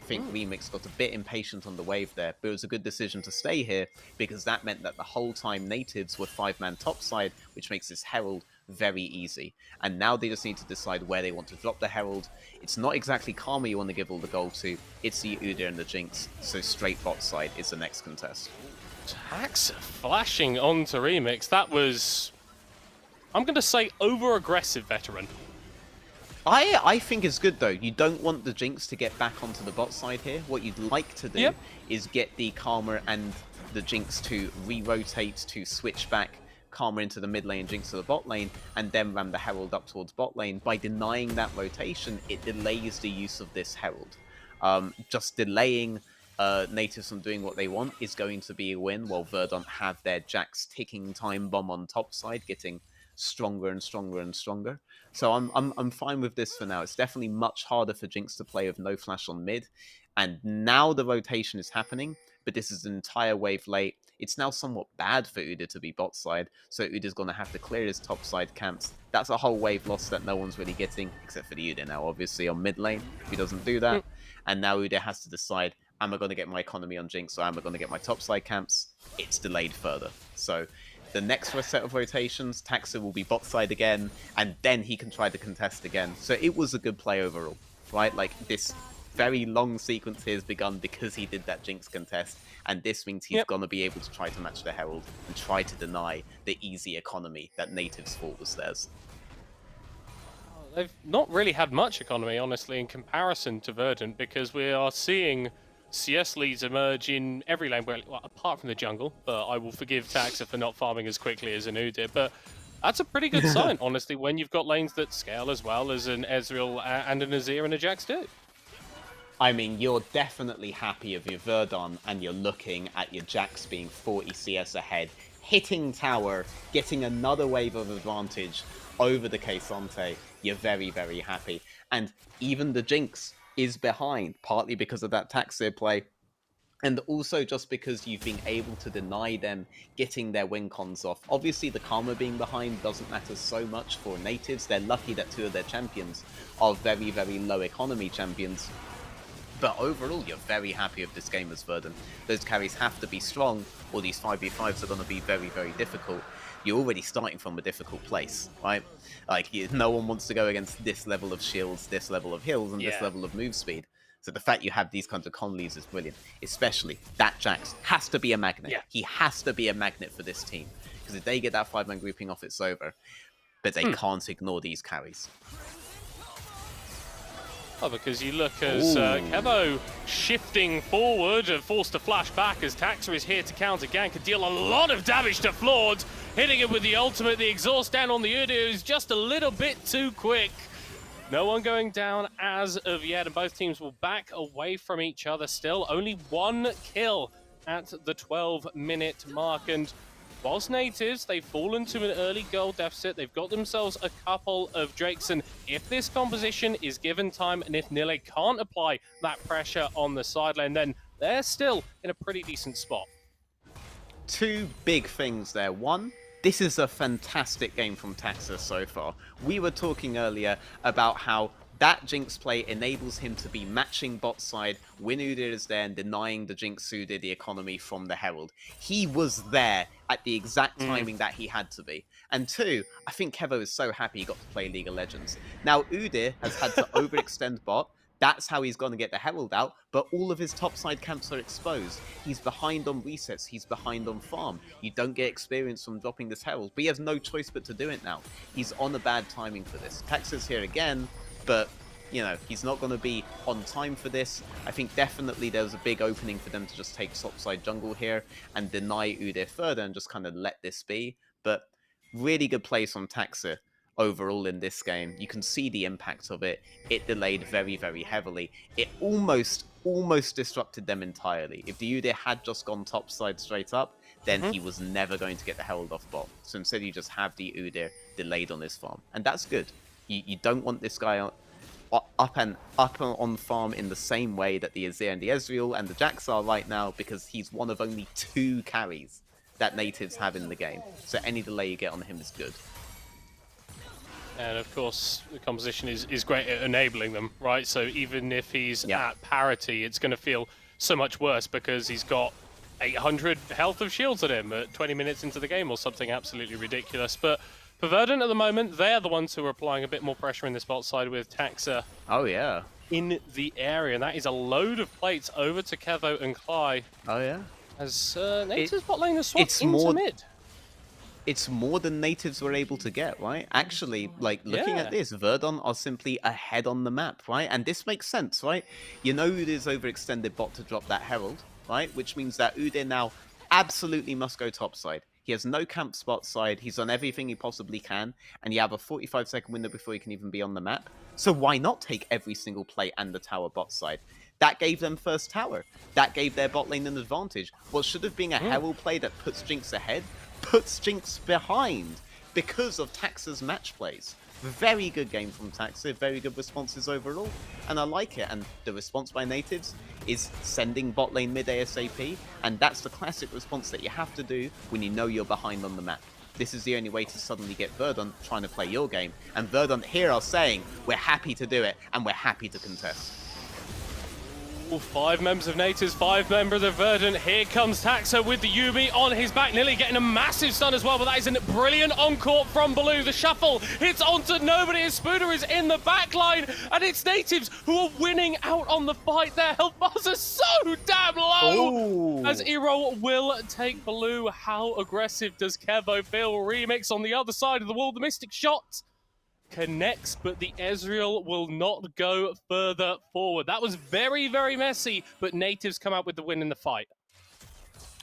[SPEAKER 2] I think Remix got a bit impatient on the wave there, but it was a good decision to stay here because that meant that the whole time Nativz were 5-man topside, which makes this Herald very easy. And now they just need to decide where they want to drop the Herald. It's not exactly Karma you want to give all the gold to, it's the Udyr and the Jinx, so straight bot side is the next contest.
[SPEAKER 1] Taxa flashing onto Remix, that was, I'm going to say, over-aggressive veteran.
[SPEAKER 2] I think it's good though. You don't want the Jinx to get back onto the bot side here. What you'd like to do is get the Karma and the Jinx to re-rotate, to switch back Karma into the mid lane, Jinx to the bot lane, and then ram the Herald up towards bot lane. By denying that rotation, it delays the use of this Herald. Just delaying Nativz from doing what they want is going to be a win, while Verdant have their Jax ticking time bomb on top side, getting stronger and stronger and stronger. So I'm fine with this for now. It's definitely much harder for Jinx to play with no flash on mid. And now the rotation is happening, but this is an entire wave late. It's now somewhat bad for Udyr to be bot side, so Udyr's going to have to clear his top side camps. That's a whole wave loss that no one's really getting, except for the Udyr now, obviously, on mid lane, if he doesn't do that. And now Udyr has to decide, am I going to get my economy on Jinx, or am I going to get my top side camps? It's delayed further. So the next set of rotations, Taxa will be bot side again, and then he can try to contest again. So it was a good play overall, right? Like, this very long sequence here has begun because he did that Jinx contest, and this means he's going to be able to try to match the Herald and try to deny the easy economy that Nativz thought was theirs.
[SPEAKER 1] They've not really had much economy, honestly, in comparison to Verdant, because we are seeing CS leads emerge in every lane, well, apart from the jungle, but I will forgive Taxa for not farming as quickly as an Udyr, but that's a pretty good sign, honestly, when you've got lanes that scale as well as an Ezreal and an Azir and a Jax do.
[SPEAKER 2] I mean, you're definitely happy of your Verdant, and you're looking at your Jax being 40 CS ahead, hitting tower, getting another wave of advantage over the K'Sante. You're very, very happy. And even the Jinx is behind, partly because of that Taxir play, and also just because you've been able to deny them getting their win cons off. Obviously, the Karma being behind doesn't matter so much for Nativz. They're lucky that two of their champions are very, very low economy champions. But overall, you're very happy with this game as Verdant. Those carries have to be strong, or these 5v5s are going to be very, very difficult. You're already starting from a difficult place, right? Like, no one wants to go against this level of shields, this level of heals, and this level of move speed. So the fact you have these kinds of con leads is brilliant. Especially, that Jax has to be a magnet. He has to be a magnet for this team. Because if they get that 5-man grouping off, it's over. But they can't ignore these carries.
[SPEAKER 1] Oh, because you look as Kevo shifting forward, forced to flash back as Taxa is here to counter gank, could deal a lot of damage to Fjord, hitting it with the ultimate. The exhaust down on the Udyr is just a little bit too quick. No one going down as of yet, and both teams will back away from each other still. Only one kill at the 12-minute mark, and whilst Nativz, they've fallen to an early goal deficit. They've got themselves a couple of Drakes, and if this composition is given time, and if Nile can't apply that pressure on the sideline, then they're still in a pretty decent spot.
[SPEAKER 2] Two big things there. One, this is a fantastic game from Taxa so far. We were talking earlier about how that Jinx play enables him to be matching bot side when Udyr is there and denying the Jinx Udyr the economy from the Herald. He was there at the exact timing that he had to be. And two, I think Kevo is so happy he got to play League of Legends. Now, Udyr has had to overextend bot. That's how he's going to get the Herald out, but all of his topside camps are exposed. He's behind on resets, he's behind on farm. You don't get experience from dropping this Herald, but he has no choice but to do it now. He's on a bad timing for this. Taxa's here again, but, you know, he's not going to be on time for this. I think definitely there's a big opening for them to just take topside jungle here and deny Udyr further and just kind of let this be. But really good plays from Taxa overall in this game. You can see the impact of it. It delayed very, very heavily. It almost disrupted them entirely. If the Udyr had just gone topside straight up, then he was never going to get the Herald off bot. So instead you just have the Udyr delayed on his farm. And that's good. You don't want this guy up on farm in the same way that the Azir and the Ezreal and the Jax are right now, because he's one of only 2 carries that Nativz have in the game. So any delay you get on him is good.
[SPEAKER 1] And of course, the composition is great at enabling them, right? So even if he's at parity, it's going to feel so much worse because he's got 800 health of shields at him at 20 minutes into the game or something absolutely ridiculous. But for Verdant at the moment, they're the ones who are applying a bit more pressure in this bot side with Taxa in the area. And that is a load of plates over to Kevo and Cly. As Nativ's bot lane has swapped into mid.
[SPEAKER 2] It's more than Nativz were able to get, right? Actually, like, looking at this, Verdant are simply ahead on the map, right? And this makes sense, right? You know Udyr's overextended bot to drop that Herald, right? Which means that Udyr now absolutely must go topside. He has no camp spot side, he's done everything he possibly can, and you have a 45-second window before he can even be on the map. So why not take every single play and the tower bot side? That gave them first tower. That gave their bot lane an advantage. What should have been a Herald play that puts Jinx ahead puts Jinx behind because of Taxa's match plays. Very good game from Taxa, very good responses overall, and I like it. And the response by Nativz is sending bot lane mid ASAP, and that's the classic response that you have to do when you know you're behind on the map. This is the only way to suddenly get Verdant trying to play your game, and Verdant here are saying, we're happy to do it, and we're happy to contest.
[SPEAKER 1] All 5 members of Nativz, 5 members of Verdant. Here comes Taxa with the Yuumi on his back, nearly getting a massive stun as well, but that is a brilliant encore from Baloo. The shuffle hits onto nobody as Spooner is in the back line, and it's Nativz who are winning out on the fight. Their health bars are so damn low.
[SPEAKER 2] Ooh.
[SPEAKER 1] As Eero will take Baloo. How aggressive does Kevo feel? Remix on the other side of the wall, the Mystic shot connects, but the Ezreal will not go further forward. That was very, very messy, but Nativz come out with the win in the fight.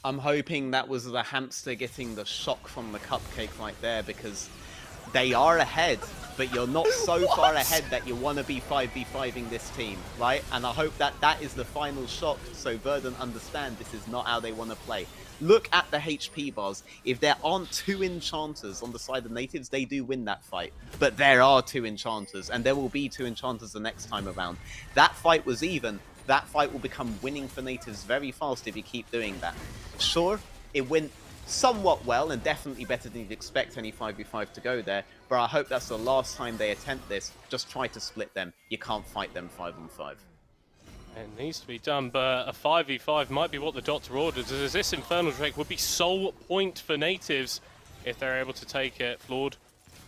[SPEAKER 2] I'm hoping that was the hamster getting the shock from the cupcake right there, because they are ahead, but you're not so far ahead that you want to be 5v5ing this team, right? And I hope that that is the final shock, so Verdant understand this is not how they want to play. Look at the HP bars. If there aren't 2 enchanters on the side of Nativz, they do win that fight. But there are 2 enchanters, and there will be 2 enchanters the next time around. That fight was even. That fight will become winning for Nativz very fast if you keep doing that. Sure, it went somewhat well, and definitely better than you'd expect any 5v5 to go there, but I hope that's the last time they attempt this. Just try to split them. You can't fight them 5-on-5.
[SPEAKER 1] It needs to be done, but a 5v5 might be what the Doctor orders, as this Infernal Drake would be sole point for Nativz if they're able to take it. Flawed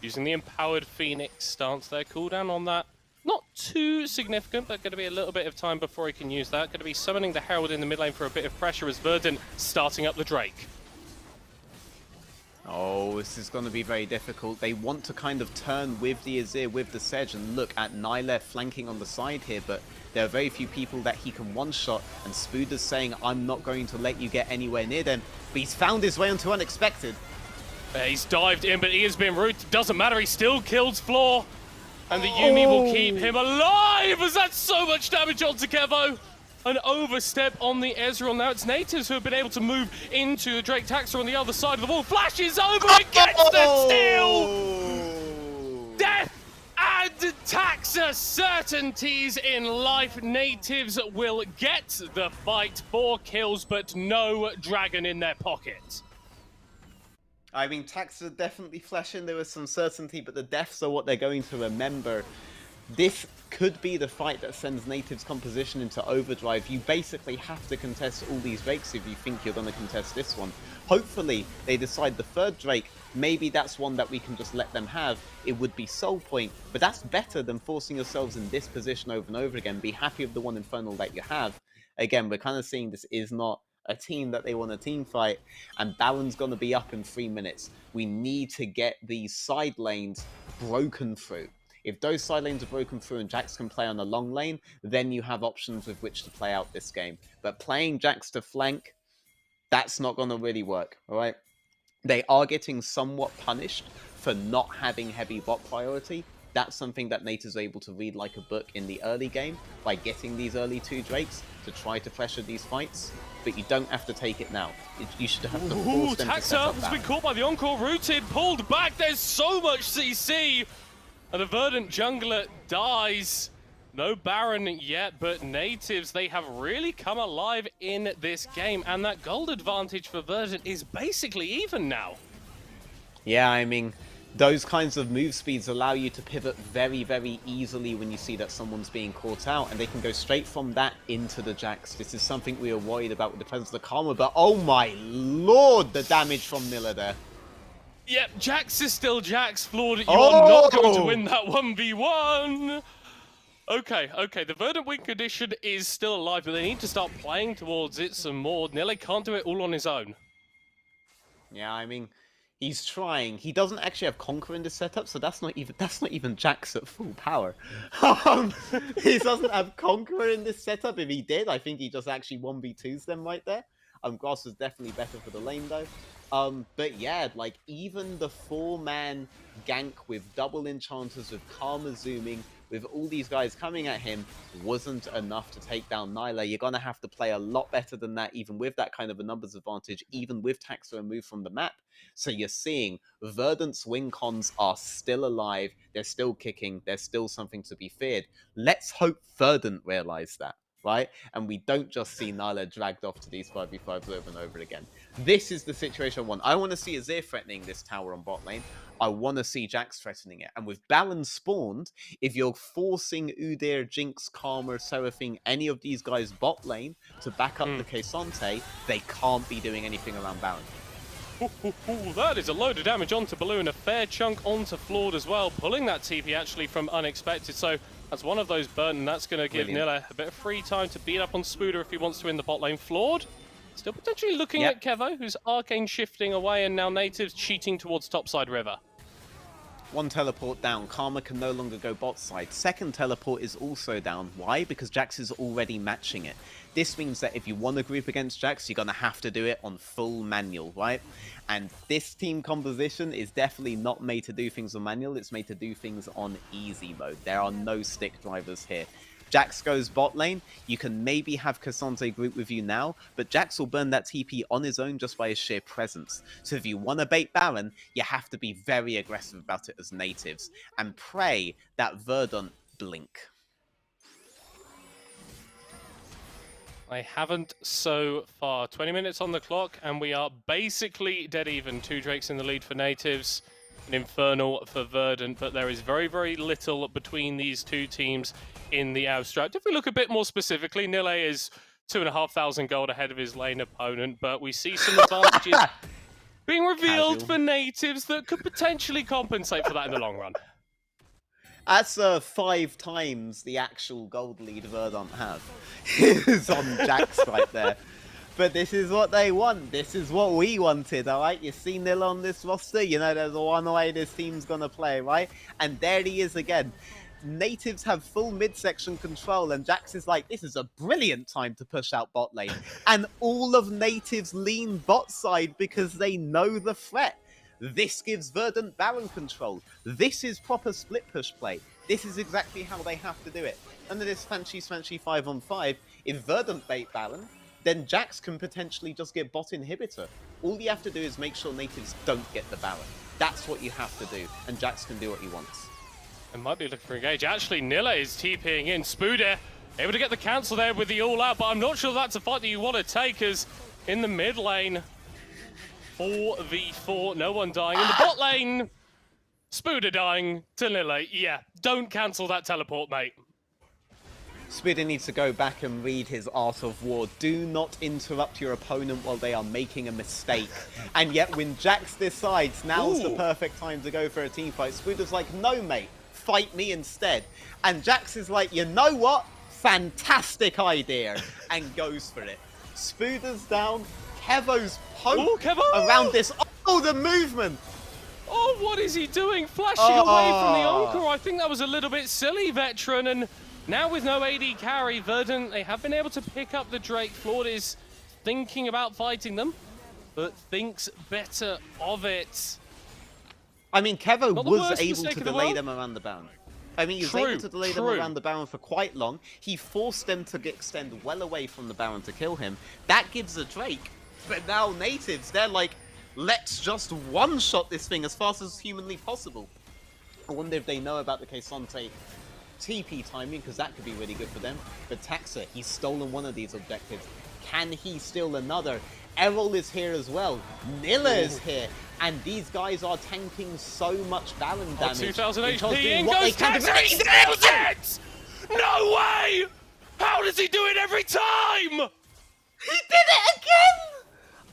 [SPEAKER 1] using the Empowered Phoenix stance there. Cooldown on that, not too significant, but going to be a little bit of time before he can use that. Going to be summoning the Herald in the mid lane for a bit of pressure as Verdant starting up the Drake.
[SPEAKER 2] Oh, this is going to be very difficult. They want to kind of turn with the Azir, with the Sedge, and look at Nyleth flanking on the side here, but there are very few people that he can one-shot, and Spooder's saying, I'm not going to let you get anywhere near them, but he's found his way onto Unexpected.
[SPEAKER 1] He's dived in, but he has been rude. Doesn't matter, he still kills Floor, and the Yuumi will keep him alive, as that's so much damage onto Kevo. An overstep on the Ezreal. Now it's Nativz who have been able to move into the Drake. Taxa on the other side of the wall. Flashes over and gets the steal! Death and Taxa certainties in life. Nativz will get the fight. 4 kills, but no dragon in their pocket.
[SPEAKER 2] I mean, Taxa definitely flashing. There was some certainty, but the deaths are what they're going to remember. This could be the fight that sends Nativz's composition into overdrive. You basically have to contest all these Drakes if you think you're going to contest this one. Hopefully, they decide the 3rd Drake, maybe that's one that we can just let them have. It would be soul point, but that's better than forcing yourselves in this position over and over again. Be happy with the one Infernal that you have. Again, we're kind of seeing this is not a team that they want a team fight, and Baron's going to be up in 3 minutes. We need to get these side lanes broken through. If those side lanes are broken through and Jax can play on a long lane, then you have options with which to play out this game. But playing Jax to flank, that's not going to really work, alright? They are getting somewhat punished for not having heavy bot priority. That's something that Nate is able to read like a book in the early game by getting these early 2 Drakes to try to pressure these fights. But you don't have to take it now. You should have to force them to set up
[SPEAKER 1] Taxa has
[SPEAKER 2] that.
[SPEAKER 1] been caught by the Encore, rooted, pulled back. There's so much CC. And the Verdant jungler dies. No Baron yet, but Nativz, they have really come alive in this game. And that gold advantage for Verdant is basically even now.
[SPEAKER 2] Yeah, I mean, those kinds of move speeds allow you to pivot very, very easily when you see that someone's being caught out, and they can go straight from that into the Jax. This is something we were worried about with the presence of the Karma, but oh my lord, the damage from Nilla there.
[SPEAKER 1] Yep, Jax is still Jax. Flawed, you are not going to win that 1v1. Okay, the Verdant win condition is still alive, but they need to start playing towards it some more. Nille can't do it all on his own.
[SPEAKER 2] Yeah, I mean, he's trying. He doesn't actually have Conquer in this setup, so that's not even Jax at full power. He doesn't have Conqueror in this setup. If he did, I think he just actually 1v2s them right there. Grass is definitely better for the lane though. But yeah, like even the 4-man gank with double enchanters with Karma zooming, with all these guys coming at him, wasn't enough to take down Nyla. You're going to have to play a lot better than that, even with that kind of a numbers advantage, even with Taxa removed from the map. So you're seeing Verdant's win cons are still alive. They're still kicking. There's still something to be feared. Let's hope Verdant realize that, right? And we don't just see Nyla dragged off to these 5v5s over and over again. This is the situation I want. I want to see Azir threatening this tower on bot lane. I want to see Jax threatening it. And with Baron spawned, if you're forcing Udyr, Jinx, Karma, Seraphine, any of these guys bot lane to back up the K'Sante, they can't be doing anything around Baron.
[SPEAKER 1] That is a load of damage onto Balloon, a fair chunk onto Flawed as well, pulling that TP actually from unexpected. So that's one of those burnt, and that's going to give Nilla a bit of free time to beat up on Spooder if he wants to in the bot lane. Flawed still potentially looking at Kevo, who's arcane shifting away, and now Nativz cheating towards topside river.
[SPEAKER 2] One teleport down. Karma can no longer go bot side. Second teleport is also down. Why? Because Jax is already matching it. This means that if you want to group against Jax, you're going to have to do it on full manual, right? And this team composition is definitely not made to do things on manual. It's made to do things on easy mode. There are no stick drivers here. Jax goes bot lane, you can maybe have K'Sante group with you now, but Jax will burn that TP on his own just by his sheer presence. So if you want to bait Baron, you have to be very aggressive about it as Nativz, and pray that Verdant blink.
[SPEAKER 1] I haven't so far. 20 minutes on the clock, and we are basically dead even. 2 Drakes in the lead for Nativz, an Infernal for Verdant, but there is very, very little between these two teams in the abstract. If we look a bit more specifically, Nile is 2,500 gold ahead of his lane opponent, but we see some advantages being revealed for Nativz that could potentially compensate for that in the long run.
[SPEAKER 2] That's 5 times the actual gold lead Verdant have. It's on Jax right there. But this is what they want. This is what we wanted, alright? You see Nil on this roster, you know there's one way this team's gonna play, right? And there he is again. Nativz have full midsection control, and Jax is like, this is a brilliant time to push out bot lane. And all of Nativz lean bot side because they know the threat. This gives Verdant Baron control. This is proper split push play. This is exactly how they have to do it. Under this fancy 5-on-5, if Verdant bait Baron, then Jax can potentially just get bot inhibitor. All you have to do is make sure Nativz don't get the Baron. That's what you have to do, and Jax can do what he wants.
[SPEAKER 1] I might be looking for engage. Actually, Nilla is TPing in. Spooder able to get the cancel there with the all-out, but I'm not sure that's a fight that you want to take, as in the mid lane, 4v4, no one dying. In the bot lane, Spooder dying to Nilla. Yeah, don't cancel that teleport, mate.
[SPEAKER 2] Spooder needs to go back and read his Art of War. Do not interrupt your opponent while they are making a mistake. And yet when Jax decides now's the perfect time to go for a team fight, Spooder's like, no mate, fight me instead. And Jax is like, you know what? Fantastic idea. And goes for it. Spooder's down. Kevo's poke around this. Oh, the movement.
[SPEAKER 1] Oh, what is he doing? Flashing away from the Encore. I think that was a little bit silly, Veteran. And now with no AD carry, Verdant, they have been able to pick up the Drake. Flawed is thinking about fighting them, but thinks better of it.
[SPEAKER 2] I mean, Kevo was able to delay them around the Baron. I mean, he was able to delay them around the Baron for quite long. He forced them to extend well away from the Baron to kill him. That gives a Drake. But now Nativz, they're like, let's just one-shot this thing as fast as humanly possible. I wonder if they know about the K'Sante TP timing, because that could be really good for them. But Taxa, he's stolen one of these objectives. Can he steal another? Errol is here as well. Nilla is here. And these guys are tanking so much Baron damage.
[SPEAKER 1] 2,000 HP, in goes Taxa, he nails it! No way! How does he do it every time?
[SPEAKER 2] He did it again!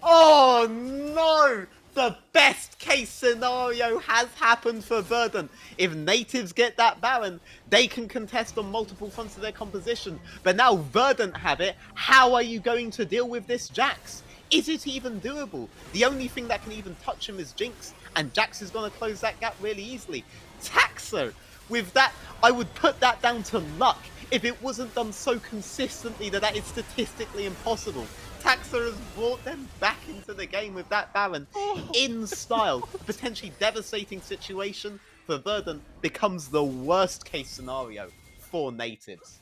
[SPEAKER 2] Oh no! The best case scenario has happened for Verdant. If Nativz get that Baron, they can contest on multiple fronts of their composition. But now Verdant have it. How are you going to deal with this Jax? Is it even doable? The only thing that can even touch him is Jinx, and Jax is going to close that gap really easily. Taxa, with that, I would put that down to luck if it wasn't done so consistently that is statistically impossible. Taxa has brought them back into the game with that Baron in style. A potentially devastating situation for Verdant becomes the worst case scenario for Nativz.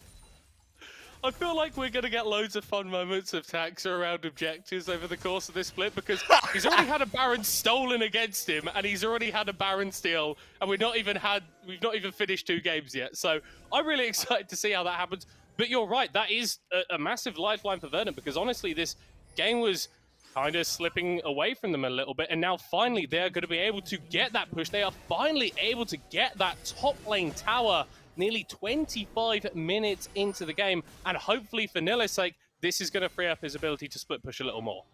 [SPEAKER 1] I feel like we're going to get loads of fun moments of Taxa around objectives over the course of this split, because he's already had a Baron stolen against him, and he's already had a Baron steal, and we've not even finished 2 games yet. So I'm really excited to see how that happens. But you're right, that is a massive lifeline for Verdant, because honestly, this game was kind of slipping away from them a little bit, and now finally they're going to be able to get that push. They are finally able to get that top lane tower nearly 25 minutes into the game, and hopefully for Nil's sake, this is going to free up his ability to split push a little more.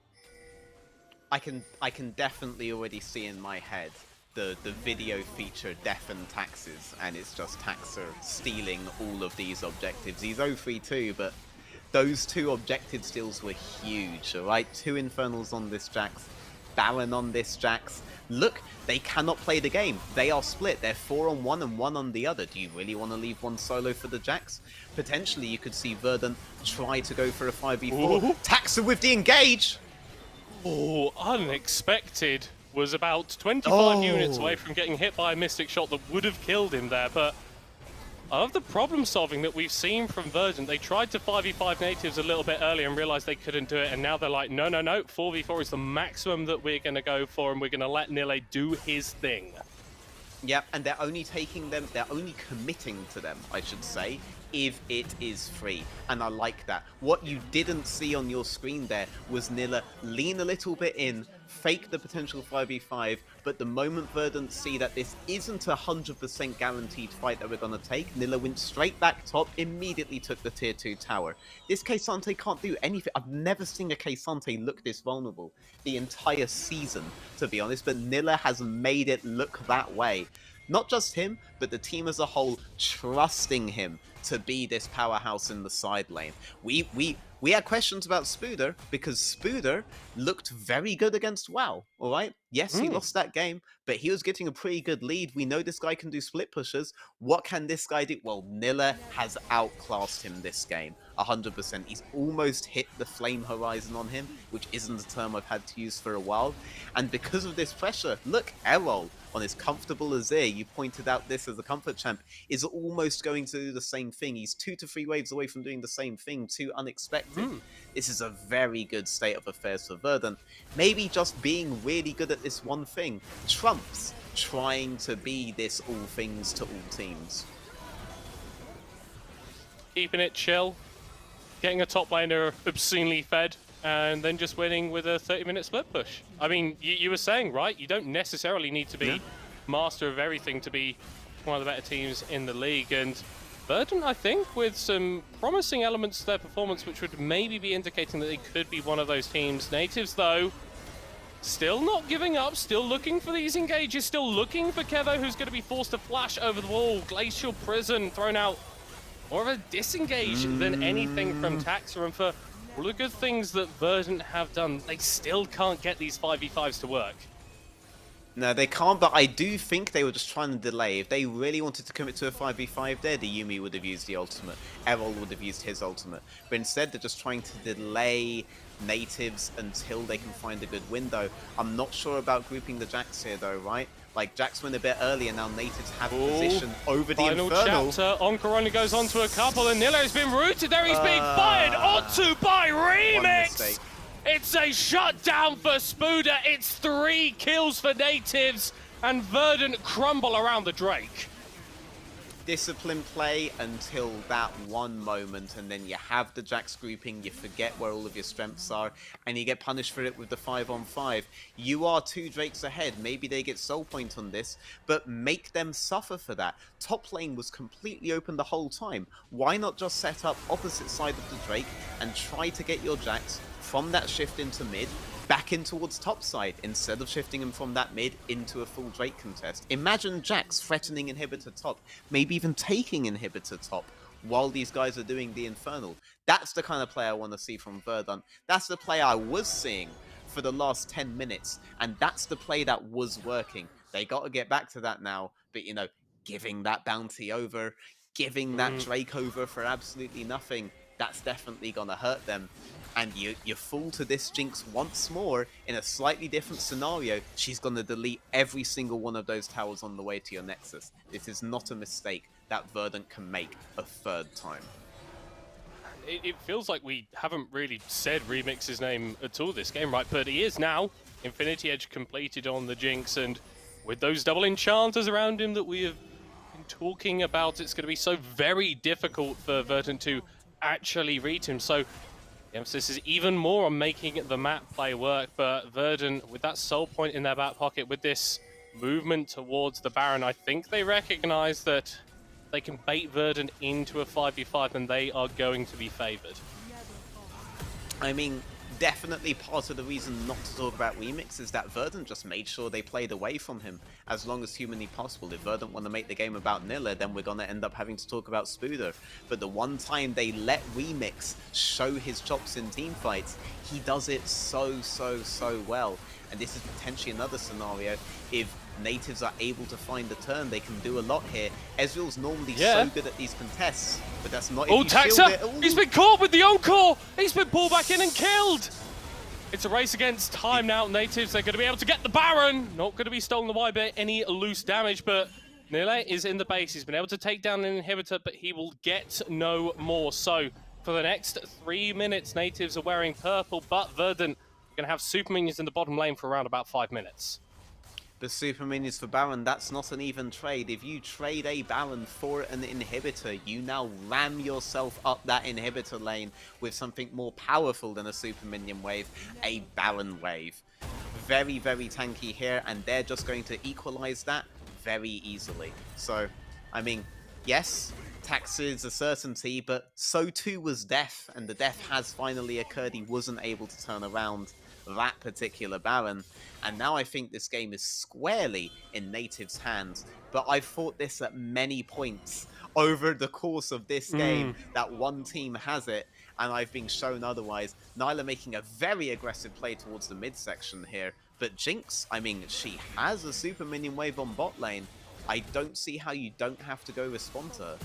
[SPEAKER 2] I can definitely already see in my head the video feature deafen Taxes, and it's just Taxa stealing all of these objectives. He's 0-3-2, but those 2 objective steals were huge, alright? 2 Infernals on this Jax, Baron on this Jax. Look, they cannot play the game. They are split. They're 4 on 1 and 1 on the other. Do you really want to leave one solo for the Jax? Potentially, you could see Verdant try to go for a 5v4. Ooh. Taxa with the engage!
[SPEAKER 1] Oh, unexpected. Was about 25 units away from getting hit by a Mystic shot that would have killed him there, but I love the problem solving that we've seen from Verdant. They tried to 5v5 Nativz a little bit earlier and realized they couldn't do it, and now they're like, no, 4v4 is the maximum that we're going to go for, and we're going to let Nile do his thing.
[SPEAKER 2] Yep, and they're only committing to them, I should say, if it is free. And I like that. What you didn't see on your screen there was Nilla lean a little bit in, fake the potential 5v5, but the moment Verdant see that this isn't a 100% guaranteed fight that we're going to take, Nilla went straight back top, immediately took the tier 2 tower. This K'Sante can't do anything. I've never seen a K'Sante look this vulnerable the entire season, to be honest, but Nilla has made it look that way. Not just him, but the team as a whole trusting him to be this powerhouse in the side lane. We had questions about Spooder, because Spooder looked very good against WoW, alright? Yes, he lost that game, but he was getting a pretty good lead. We know this guy can do split pushes. What can this guy do? Well, Nilla has outclassed him this game, 100%. He's almost hit the flame horizon on him, which isn't a term I've had to use for a while. And because of this pressure, look, Errol, on his comfortable Azir, you pointed out this as a comfort champ, is almost going to do the same thing. He's 2 to 3 waves away from doing the same thing, too unexpected. This is a very good state of affairs for Verdant. Maybe just being really good at this one thing trumps trying to be this all things to all teams.
[SPEAKER 1] Keeping it chill, getting a top laner obscenely fed, and then just winning with a 30-minute split push. I mean, you were saying, right, you don't necessarily need to be master of everything to be one of the better teams in the league, and Verdant, I think, with some promising elements to their performance, which would maybe be indicating that they could be one of those teams. Nativz, though, still not giving up, still looking for these engages, still looking for Kevo, who's going to be forced to flash over the wall. Glacial Prison thrown out. More of a disengage than anything from Taxa, and for all the good things that Verdant have done, they still can't get these 5v5s to work.
[SPEAKER 2] No, they can't, but I do think they were just trying to delay. If they really wanted to commit to a 5v5 there, the Yuumi would have used the ultimate. Errol would have used his ultimate. But instead, they're just trying to delay Nativz until they can find a good window. I'm not sure about grouping the Jax here, though, right? Like, Jax went a bit early, and now Nativz have position over the Infernal.
[SPEAKER 1] Final chapter. Encore only goes on to a couple, and Nilo has been rooted there. He's being fired onto by Remix. It's a shutdown for Spooder. It's 3 kills for Nativz, and Verdant crumble around the Drake.
[SPEAKER 2] Discipline play until that one moment, and then you have the Jax grouping, you forget where all of your strengths are, and you get punished for it with the 5-on-5. You are 2 Drakes ahead. Maybe they get soul point on this, but make them suffer for that. Top lane was completely open the whole time. Why not just set up opposite side of the Drake and try to get your Jax from that shift into mid back in towards top side, instead of shifting him from that mid into a full Drake contest? Imagine Jax threatening inhibitor top, maybe even taking inhibitor top while these guys are doing the Infernal. That's the kind of play I want to see from Verdant. That's the play I was seeing for the last 10 minutes, and that's the play that was working. They got to get back to that now, but you know, giving that bounty over, giving that Drake over for absolutely nothing, that's definitely gonna hurt them. And you fall to this Jinx once more in a slightly different scenario. She's gonna delete every single one of those towers on the way to your Nexus. This is not a mistake that Verdant can make a third time.
[SPEAKER 1] It feels like we haven't really said Remix's name at all this game, right? But he is now. Infinity Edge completed on the Jinx, and with those double enchanters around him that we have been talking about, it's going to be so very difficult for Verdant to actually read him. So the emphasis is even more on making the map play work, but Verdant, with that soul point in their back pocket, with this movement towards the Baron, I think they recognize that they can bait Verdant into a 5v5 and they are going to be favored.
[SPEAKER 2] I mean, definitely part of the reason not to talk about Remix is that Verdant just made sure they played away from him as long as humanly possible. If Verdant want to make the game about Nilla, then we're going to end up having to talk about Spuda. But the one time they let Remix show his chops in team fights, he does it so well. And this is potentially another scenario. If Nativz are able to find the turn, they can do a lot here. Ezreal's normally so good at these contests, but that's not if you shield it.
[SPEAKER 1] He's been caught with the Encore! He's been pulled back in and killed! It's a race against time now. Nativz, they're going to be able to get the Baron! Not going to be stolen away by any loose damage, but Nile is in the base. He's been able to take down an inhibitor, but he will get no more. So, for the next 3 minutes, Nativz are wearing purple, but Verdant are going to have super minions in the bottom lane for around about 5 minutes.
[SPEAKER 2] The super minions for Baron, that's not an even trade. If you trade a Baron for an inhibitor, you now ram yourself up that inhibitor lane with something more powerful than a super minion wave, a Baron wave. Very tanky here, and they're just going to equalize that very easily. So, I mean, yes, tax is a certainty, but so too was death, and the death has finally occurred. He wasn't able to turn around that particular Baron, and now I think this game is squarely in Nativ's hands. But I've thought this at many points over the course of this game, that one team has it, and I've been shown otherwise. Nyla making a very aggressive play towards the midsection here, but Jinx, I mean, she has a super minion wave on bot lane. I don't see how you don't have to go respond to her.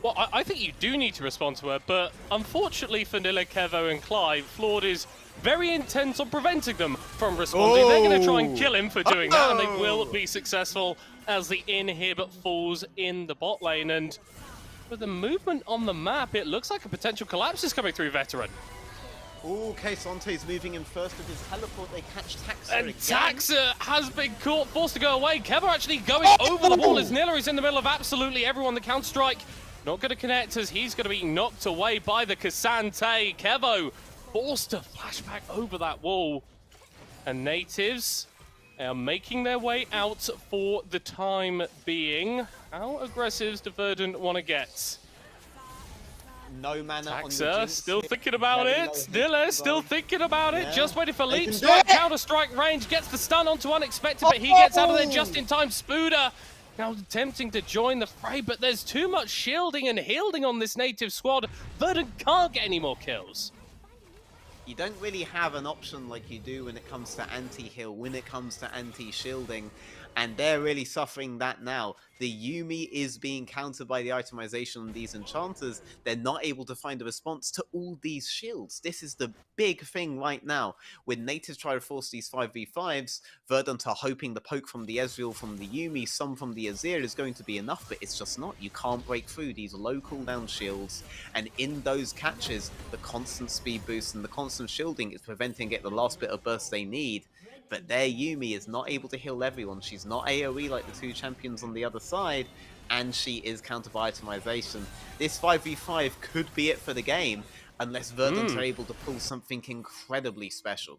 [SPEAKER 1] Well, I think you do need to respond to her, but unfortunately for Nilla, Kevo, and Clive, Flawed is very intent on preventing them from responding. They're going to try and kill him for doing that, and they will be successful as the inhib falls in the bot lane. And with the movement on the map, it looks like a potential collapse is coming through Veteran.
[SPEAKER 2] Ooh, Kaysante's moving in first with his teleport. They catch Taxa
[SPEAKER 1] and
[SPEAKER 2] again.
[SPEAKER 1] Taxa has been caught, forced to go away. Kevo actually going over the wall as Nilla is in the middle of absolutely everyone. The Counter-Strike not going to connect as he's going to be knocked away by the K'Sante. Kevo forced to flashback over that wall. And Nativz are making their way out for the time being. How aggressive does Verdant want to get?
[SPEAKER 2] No mana on the
[SPEAKER 1] Jinx still thinking about it. Nilla still thinking about it.
[SPEAKER 2] Yeah.
[SPEAKER 1] Just waiting for Leap Strike. Counter-Strike range gets the stun onto Unexpected, but he gets out of there just in time. Spuda now attempting to join the fray, but there's too much shielding and healing on this Native squad. Verdant can't get any more kills.
[SPEAKER 2] You don't really have an option like you do when it comes to anti-heal, when it comes to anti-shielding, and they're really suffering that now. The Yuumi is being countered by the itemization on these enchanters. They're not able to find a response to all these shields. This is the big thing right now. When Natives try to force these 5v5s, Verdant are hoping the poke from the Ezreal, from the Yuumi, some from the Azir is going to be enough, but it's just not. You can't break through these low cooldown shields, and in those catches, the constant speed boost and the constant shielding is preventing it the last bit of burst they need. But their Yuumi is not able to heal everyone. She's not AoE like the two champions on the other side, and she is counter by itemization. This 5v5 could be it for the game, unless Verdant are able to pull something incredibly special.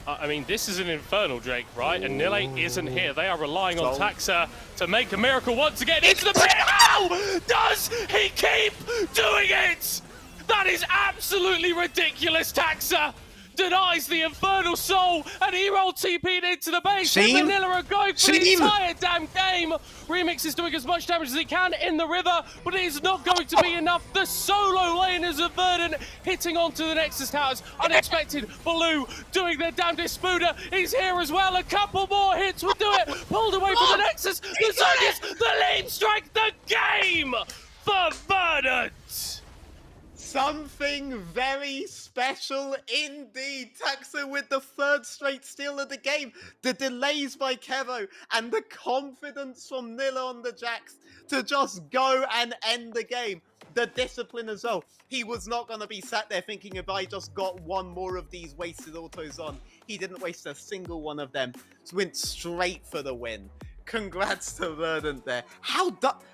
[SPEAKER 1] I mean, this is an Infernal Drake, right? And Nile isn't here. They are relying on Taxa to make a miracle once again into the pit. How does he keep doing it? That is absolutely ridiculous, Taxa! Denies the Infernal Soul, and Hero TP'd into the base. Vanilla are going for the entire damn game. Remix is doing as much damage as he can in the river, but it is not going to be enough. The solo laners of Verdant hitting onto the Nexus towers. Unexpected. Blue doing their damnedest. Spuda is here as well. A couple more hits will do it. Pulled away from the Nexus. The Zodius, the Leap Strike, the game for Verdant.
[SPEAKER 2] Something very special indeed. Taxo with the third straight steal of the game. The delays by Kevo and the confidence from Nilla on the Jax to just go and end the game. The discipline as well. He was not going to be sat there thinking if I just got one more of these wasted autos on. He didn't waste a single one of them. Went straight for the win. Congrats to Verdant there.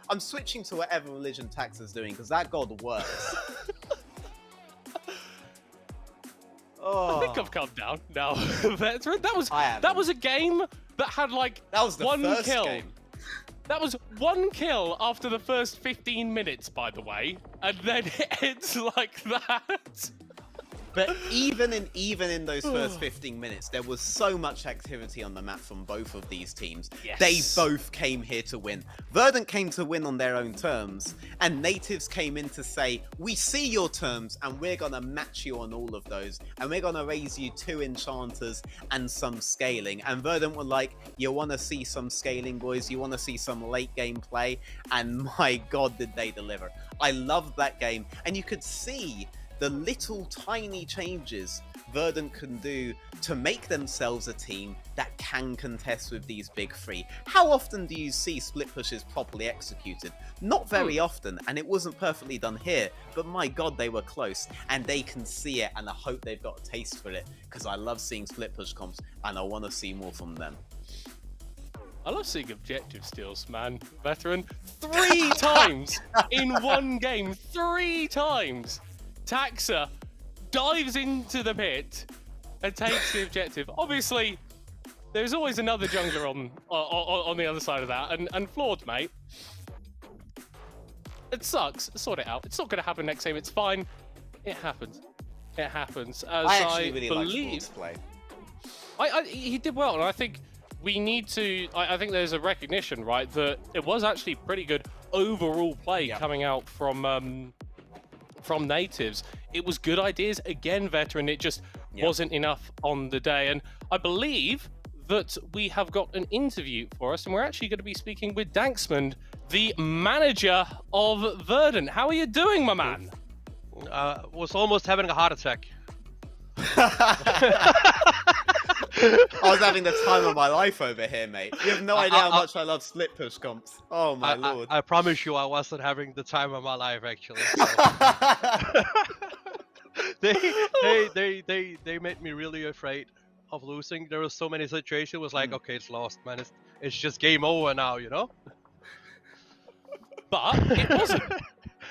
[SPEAKER 2] I'm switching to whatever religion Tax is doing because that god works.
[SPEAKER 1] I think I've calmed down now. that was a game that had like
[SPEAKER 2] that was the
[SPEAKER 1] one
[SPEAKER 2] first
[SPEAKER 1] kill.
[SPEAKER 2] Game.
[SPEAKER 1] That was one kill after the first 15 minutes, by the way, and then it ends like that.
[SPEAKER 2] But even in those first 15 minutes, there was so much activity on the map from both of these teams.
[SPEAKER 1] Yes.
[SPEAKER 2] They both came here to win. Verdant came to win on their own terms, and Nativz came in to say, we see your terms, and we're going to match you on all of those, and we're going to raise you 2 enchanters and some scaling. And Verdant were like, you want to see some scaling, boys? You want to see some late game play? And my god, did they deliver. I loved that game, and you could see the little tiny changes Verdant can do to make themselves a team that can contest with these big three. How often do you see split pushes properly executed? Not very often, and it wasn't perfectly done here, but my god, they were close, and they can see it, and I hope they've got a taste for it, because I love seeing split push comps, and I want to see more from them.
[SPEAKER 1] I love seeing objective steals, man. Veteran, 3 times in one game, 3 times. Taxa dives into the pit and takes the objective. Obviously, there's always another jungler on the other side of that, and flawed, mate. It sucks. Sort it out. It's not going to happen next game. It's fine. It happens. It happens. As
[SPEAKER 2] I actually really
[SPEAKER 1] believe,
[SPEAKER 2] like Flaud's play.
[SPEAKER 1] He did well, and I think we need to. I think there's a recognition, right, that it was actually pretty good overall play coming out from Nativz. It was good ideas again, Veteran. It just wasn't enough on the day. And I believe that we have got an interview for us, and we're actually going to be speaking with Danksman, the manager of Verdant. How are you doing, my man?
[SPEAKER 3] Was almost having a heart attack.
[SPEAKER 2] I was having the time of my life over here, mate. You have no idea how much I love split push comps. Oh my lord.
[SPEAKER 3] I promise you I wasn't having the time of my life, actually. So. they made me really afraid of losing. There were so many situations. It was like, okay, it's lost, man. It's just game over now, you know?
[SPEAKER 1] But it wasn't.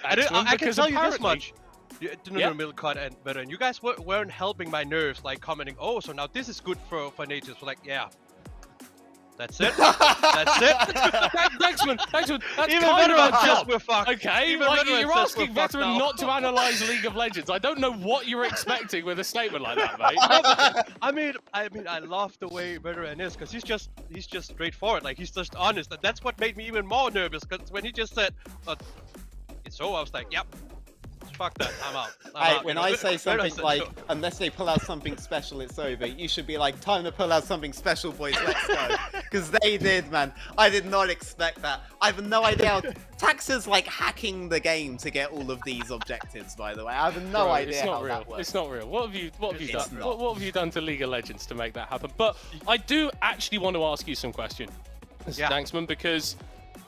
[SPEAKER 3] I can tell you this much. Milcott and Verdant, you guys weren't helping my nerves, like commenting, oh, so now this is good for Nativz. We're like, yeah. That's it. That's it.
[SPEAKER 1] Danksman, that's
[SPEAKER 3] Even
[SPEAKER 1] kind of our
[SPEAKER 3] Verdant
[SPEAKER 1] job.
[SPEAKER 3] we're fucked.
[SPEAKER 1] Okay,
[SPEAKER 3] Even
[SPEAKER 1] like,
[SPEAKER 3] Verdant
[SPEAKER 1] you're
[SPEAKER 3] says
[SPEAKER 1] asking
[SPEAKER 3] we're fucked
[SPEAKER 1] Veteran
[SPEAKER 3] now.
[SPEAKER 1] not to analyze League of Legends. I don't know what you're expecting with a statement like that, mate.
[SPEAKER 3] I mean, I love the way Verdant is, because he's just straightforward. Like, he's just honest, and that's what made me even more nervous. Because when he just said, "It's over," I was like, "Yep, fuck that, I'm out."
[SPEAKER 2] When I say something like, unless they pull out something special, it's over, you should be like, time to pull out something special, boys, let's go. Because they did, man. I did not expect that. I have no idea how... Taxa's like hacking the game to get all of these objectives, by the way. I have no idea how that works.
[SPEAKER 1] It's not real. What have you done? What have you done to League of Legends to make that happen? But I do actually want to ask you some questions, Danksman, because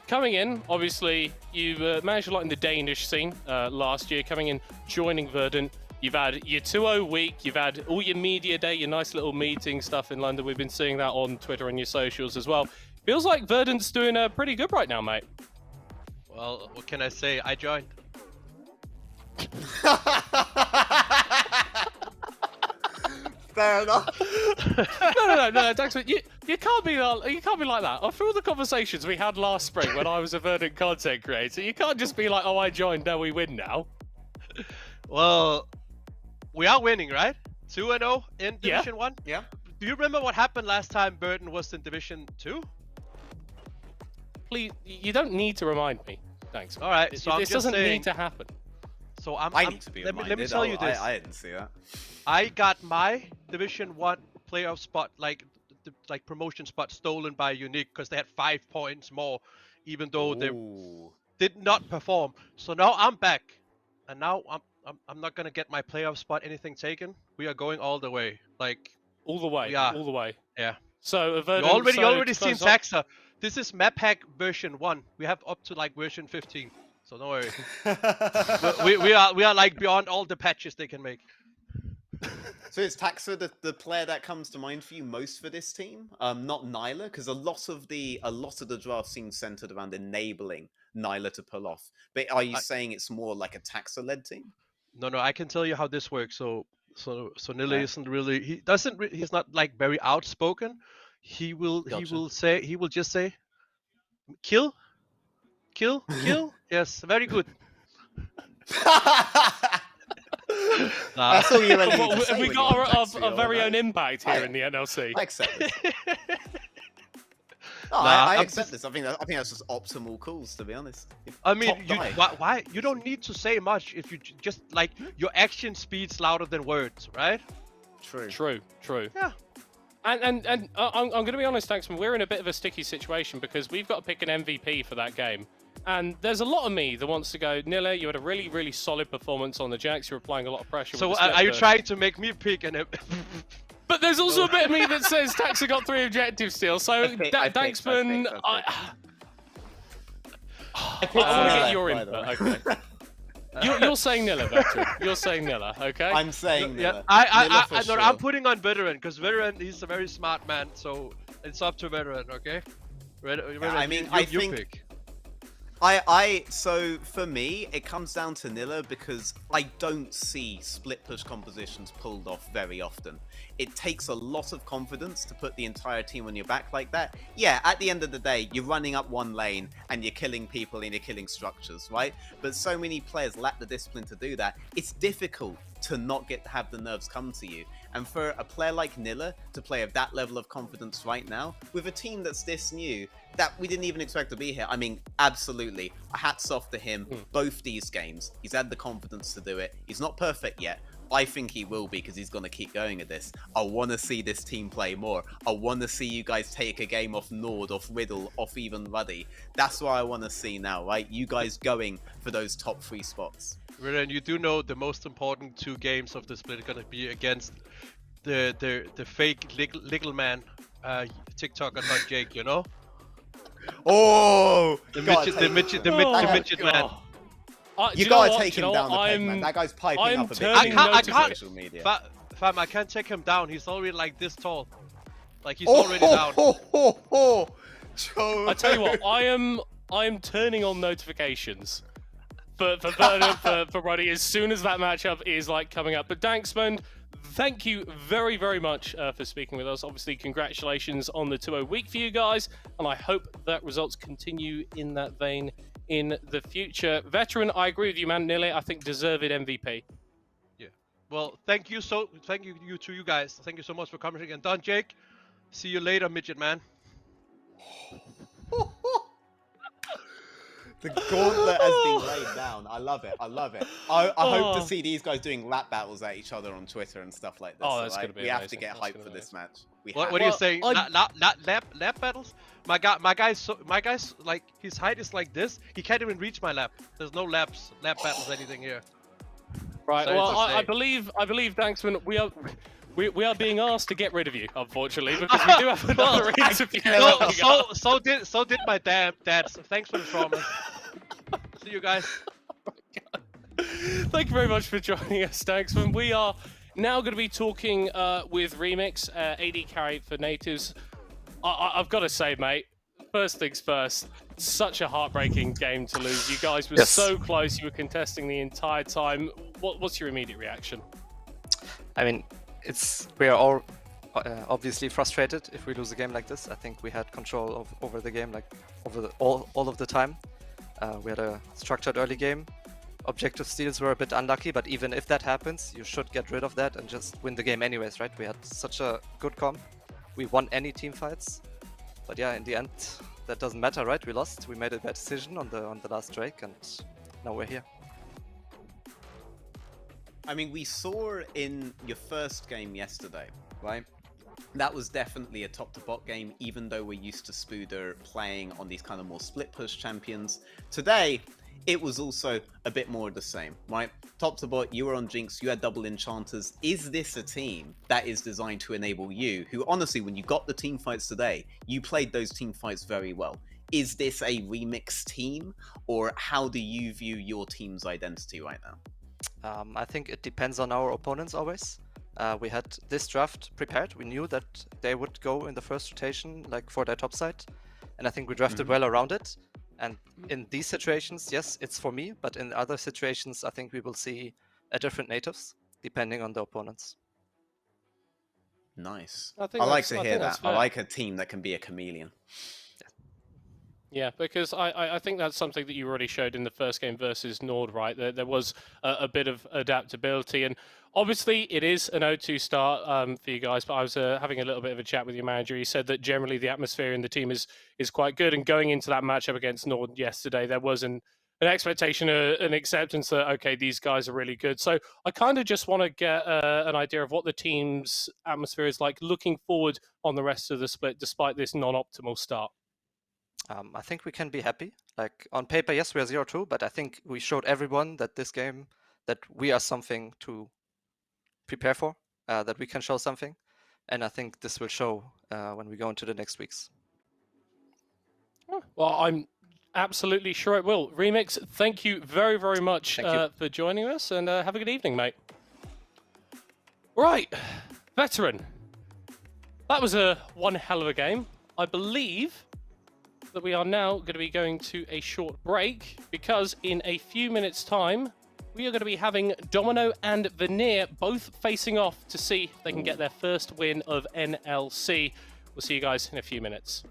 [SPEAKER 1] coming in, obviously, you've managed a lot in the Danish scene last year, coming in, joining Verdant. You've had your 2-0 week, you've had all your media day, your nice little meeting stuff in London. We've been seeing that on Twitter and your socials as well. Feels like Verdant's doing pretty good right now, mate.
[SPEAKER 3] Well, what can I say? I joined.
[SPEAKER 2] Fair enough.
[SPEAKER 1] No, Danksman, you can't be like that. After all the conversations we had last spring when I was a Verdant content creator, you can't just be like, oh, I joined, now we win now.
[SPEAKER 3] Well, we are winning, right? 2-0 in Division 1?
[SPEAKER 2] Yeah.
[SPEAKER 3] Do you remember what happened last time Verdant was in Division 2?
[SPEAKER 1] Please, you don't need to remind me. Thanks.
[SPEAKER 3] All right, so
[SPEAKER 1] this doesn't need to happen.
[SPEAKER 3] So
[SPEAKER 2] I need to be reminded.
[SPEAKER 3] Let me tell you this.
[SPEAKER 2] I didn't see that.
[SPEAKER 3] I got my Division 1 playoff spot, like promotion spot, stolen by Unique because they had 5 points more, even though they did not perform. So now I'm back. and now I'm not gonna get my playoff spot anything taken. We are going all the way. Like
[SPEAKER 1] All the way.
[SPEAKER 3] Yeah.
[SPEAKER 1] All the way.
[SPEAKER 3] yeah.
[SPEAKER 1] So,
[SPEAKER 3] You
[SPEAKER 1] Verdant,
[SPEAKER 3] already
[SPEAKER 1] to
[SPEAKER 3] seen
[SPEAKER 1] close off-
[SPEAKER 3] Taxa. This is map hack version 1. We have up to like version 15. So don't worry. we are like beyond all the patches they can make.
[SPEAKER 2] So is Taxa the player that comes to mind for you most for this team? Not Nyla, because a lot of the draft seems centered around enabling Nyla to pull off. But are you saying it's more like a Taxa-led team?
[SPEAKER 3] No, I can tell you how this works. So Nille
[SPEAKER 2] Okay.
[SPEAKER 3] isn't really. He's not like very outspoken. He will just say, kill. Yes, very good.
[SPEAKER 2] That's all you really need to say
[SPEAKER 1] we
[SPEAKER 2] when
[SPEAKER 1] got
[SPEAKER 2] you're on Taxa,
[SPEAKER 1] our very
[SPEAKER 2] right?
[SPEAKER 1] own impact here
[SPEAKER 2] I-
[SPEAKER 1] in the NLC.
[SPEAKER 2] I accept this. No, I accept this. I think that's just optimal calls, to be honest.
[SPEAKER 3] I mean,
[SPEAKER 2] Top dive.
[SPEAKER 3] why you don't need to say much if you just like your action speeds louder than words, right?
[SPEAKER 2] True.
[SPEAKER 1] True.
[SPEAKER 3] Yeah.
[SPEAKER 1] And I'm going to be honest, Taxman, we're in a bit of a sticky situation because we've got to pick an MVP for that game. And there's a lot of me that wants to go, Nille, you had a really, really solid performance on the Jacks. You're applying a lot of pressure.
[SPEAKER 3] So
[SPEAKER 1] with the
[SPEAKER 3] are you
[SPEAKER 1] split
[SPEAKER 3] trying to make me pick an?
[SPEAKER 1] But there's also a bit of me that says Taxa got 3 objectives still. So, Danksman, I want to get your input. Okay. You're saying Nille, Veteran. You're saying Nille, okay?
[SPEAKER 2] I'm saying
[SPEAKER 3] Yeah,
[SPEAKER 2] Nille for
[SPEAKER 3] no,
[SPEAKER 2] sure.
[SPEAKER 3] I'm putting on Veteran because Veteran, he's a very smart man. So it's up to Veteran, okay? Veteran,
[SPEAKER 2] I mean,
[SPEAKER 3] you
[SPEAKER 2] think-
[SPEAKER 3] pick.
[SPEAKER 2] So for me, it comes down to Nille because I don't see split push compositions pulled off very often. It takes a lot of confidence to put the entire team on your back like that. Yeah, at the end of the day, you're running up one lane and you're killing people and you're killing structures, right? But so many players lack the discipline to do that. It's difficult to not have the nerves come to you. And for a player like Nille to play at that level of confidence right now, with a team that's this new, that we didn't even expect to be here, I mean, absolutely, hats off to him. Both these games, he's had the confidence to do it. He's not perfect yet. I think he will be because he's going to keep going at this. I want to see this team play more. I want to see you guys take a game off Nord, off Riddle, off even Ruddy. That's what I want to see now, right? You guys going for those top 3 spots.
[SPEAKER 3] Veteran, you do know the most important 2 games of the split are gonna be against the fake legal man, TikToker not Jake, you know?
[SPEAKER 2] Oh!
[SPEAKER 3] The midget man.
[SPEAKER 2] You gotta take him down the peg, man. That guy's piping
[SPEAKER 1] I'm
[SPEAKER 2] up a bit
[SPEAKER 1] turning
[SPEAKER 3] I
[SPEAKER 2] on
[SPEAKER 3] can't-
[SPEAKER 2] social media.
[SPEAKER 3] Fam, I can't take him down. He's already like this tall. Like he's already down.
[SPEAKER 1] I tell you what, I am turning on notifications for Verdant, for Ruddy as soon as that matchup is like coming up. But Danksman, thank you very, very much for speaking with us. Obviously, congratulations on the 2-0 week for you guys, and I hope that results continue in that vein in the future. Veteran, I agree with you, man. Nille, I think deserved MVP.
[SPEAKER 3] Yeah. Well, thank you to you guys. Thank you so much for coming again. Done, Jake. See you later, midget man.
[SPEAKER 2] The gauntlet has been laid down. I love it. I hope to see these guys doing lap battles at each other on Twitter and stuff like this.
[SPEAKER 1] Oh, that's gonna be
[SPEAKER 2] we have
[SPEAKER 1] amazing.
[SPEAKER 2] to get
[SPEAKER 1] That's
[SPEAKER 2] hyped
[SPEAKER 1] gonna
[SPEAKER 2] for
[SPEAKER 1] be
[SPEAKER 2] this match.
[SPEAKER 3] What are you saying? Lap battles? My guy's like his height is like this. He can't even reach my lap. There's no lap battles, anything here.
[SPEAKER 1] Right.
[SPEAKER 3] Sorry
[SPEAKER 1] Well,
[SPEAKER 3] to
[SPEAKER 1] I
[SPEAKER 3] say.
[SPEAKER 1] believe, Danksman, we are being asked to get rid of you, unfortunately, because we do have another interview.
[SPEAKER 3] So did my dad. So thanks for the trauma. See you guys.
[SPEAKER 1] Thank you very much for joining us, Danksman. We are now going to be talking with Remix, AD carry for Nativz. I've got to say, mate, first things first, such a heartbreaking game to lose. You guys were so close. You were contesting the entire time. What's your immediate reaction?
[SPEAKER 4] I mean, we are all obviously frustrated if we lose a game like this. I think we had control over the game, like all of the time. We had a structured early game. Objective steals were a bit unlucky, but even if that happens, you should get rid of that and just win the game anyways, right? We had such a good comp. We won any team fights. But yeah, in the end, that doesn't matter, right? We lost. We made a bad decision on the last Drake, and now we're here.
[SPEAKER 2] I mean, we saw in your first game yesterday, right? That was definitely a top-to-bot game, even though we're used to Spooder playing on these kind of more split-push champions. Today, it was also a bit more of the same, right? Top to bot, you were on Jinx, you had double enchanters. Is this a team that is designed to enable you, who honestly, when you got the team fights today, you played those team fights very well. Is this a remix team, or how do you view your team's identity right now?
[SPEAKER 4] I think it depends on our opponents always. We had this draft prepared. We knew that they would go in the first rotation, like for their top side. And I think we drafted well around it. And in these situations, yes, it's for me. But in other situations, I think we will see a different Nativz, depending on the opponents.
[SPEAKER 2] Nice.
[SPEAKER 1] I
[SPEAKER 2] like to hear that.
[SPEAKER 1] fair.
[SPEAKER 2] I like a team that can be a chameleon.
[SPEAKER 1] Yeah, because I think that's something that you already showed in the first game versus Nord, right? There was a bit of adaptability, and obviously it is an 0-2 start for you guys, but I was having a little bit of a chat with your manager. He said that generally the atmosphere in the team is quite good, and going into that matchup against Nord yesterday, there was an expectation, an acceptance that, okay, these guys are really good. So I kind of just want to get an idea of what the team's atmosphere is like looking forward on the rest of the split, despite this non-optimal start.
[SPEAKER 4] I think we can be happy. Like on paper, yes, we are 0-2, but I think we showed everyone that this game, that we are something to prepare for, that we can show something. And I think this will show when we go into the next weeks.
[SPEAKER 1] Well, I'm absolutely sure it will. Remix, thank you very, very much for joining us, and have a good evening, mate. Right, Veteran. That was one hell of a game. I believe that we are now going to be going to a short break, because in a few minutes' time, we are going to be having Domino and Veneer both facing off to see if they can get their first win of NLC. We'll see you guys in a few minutes.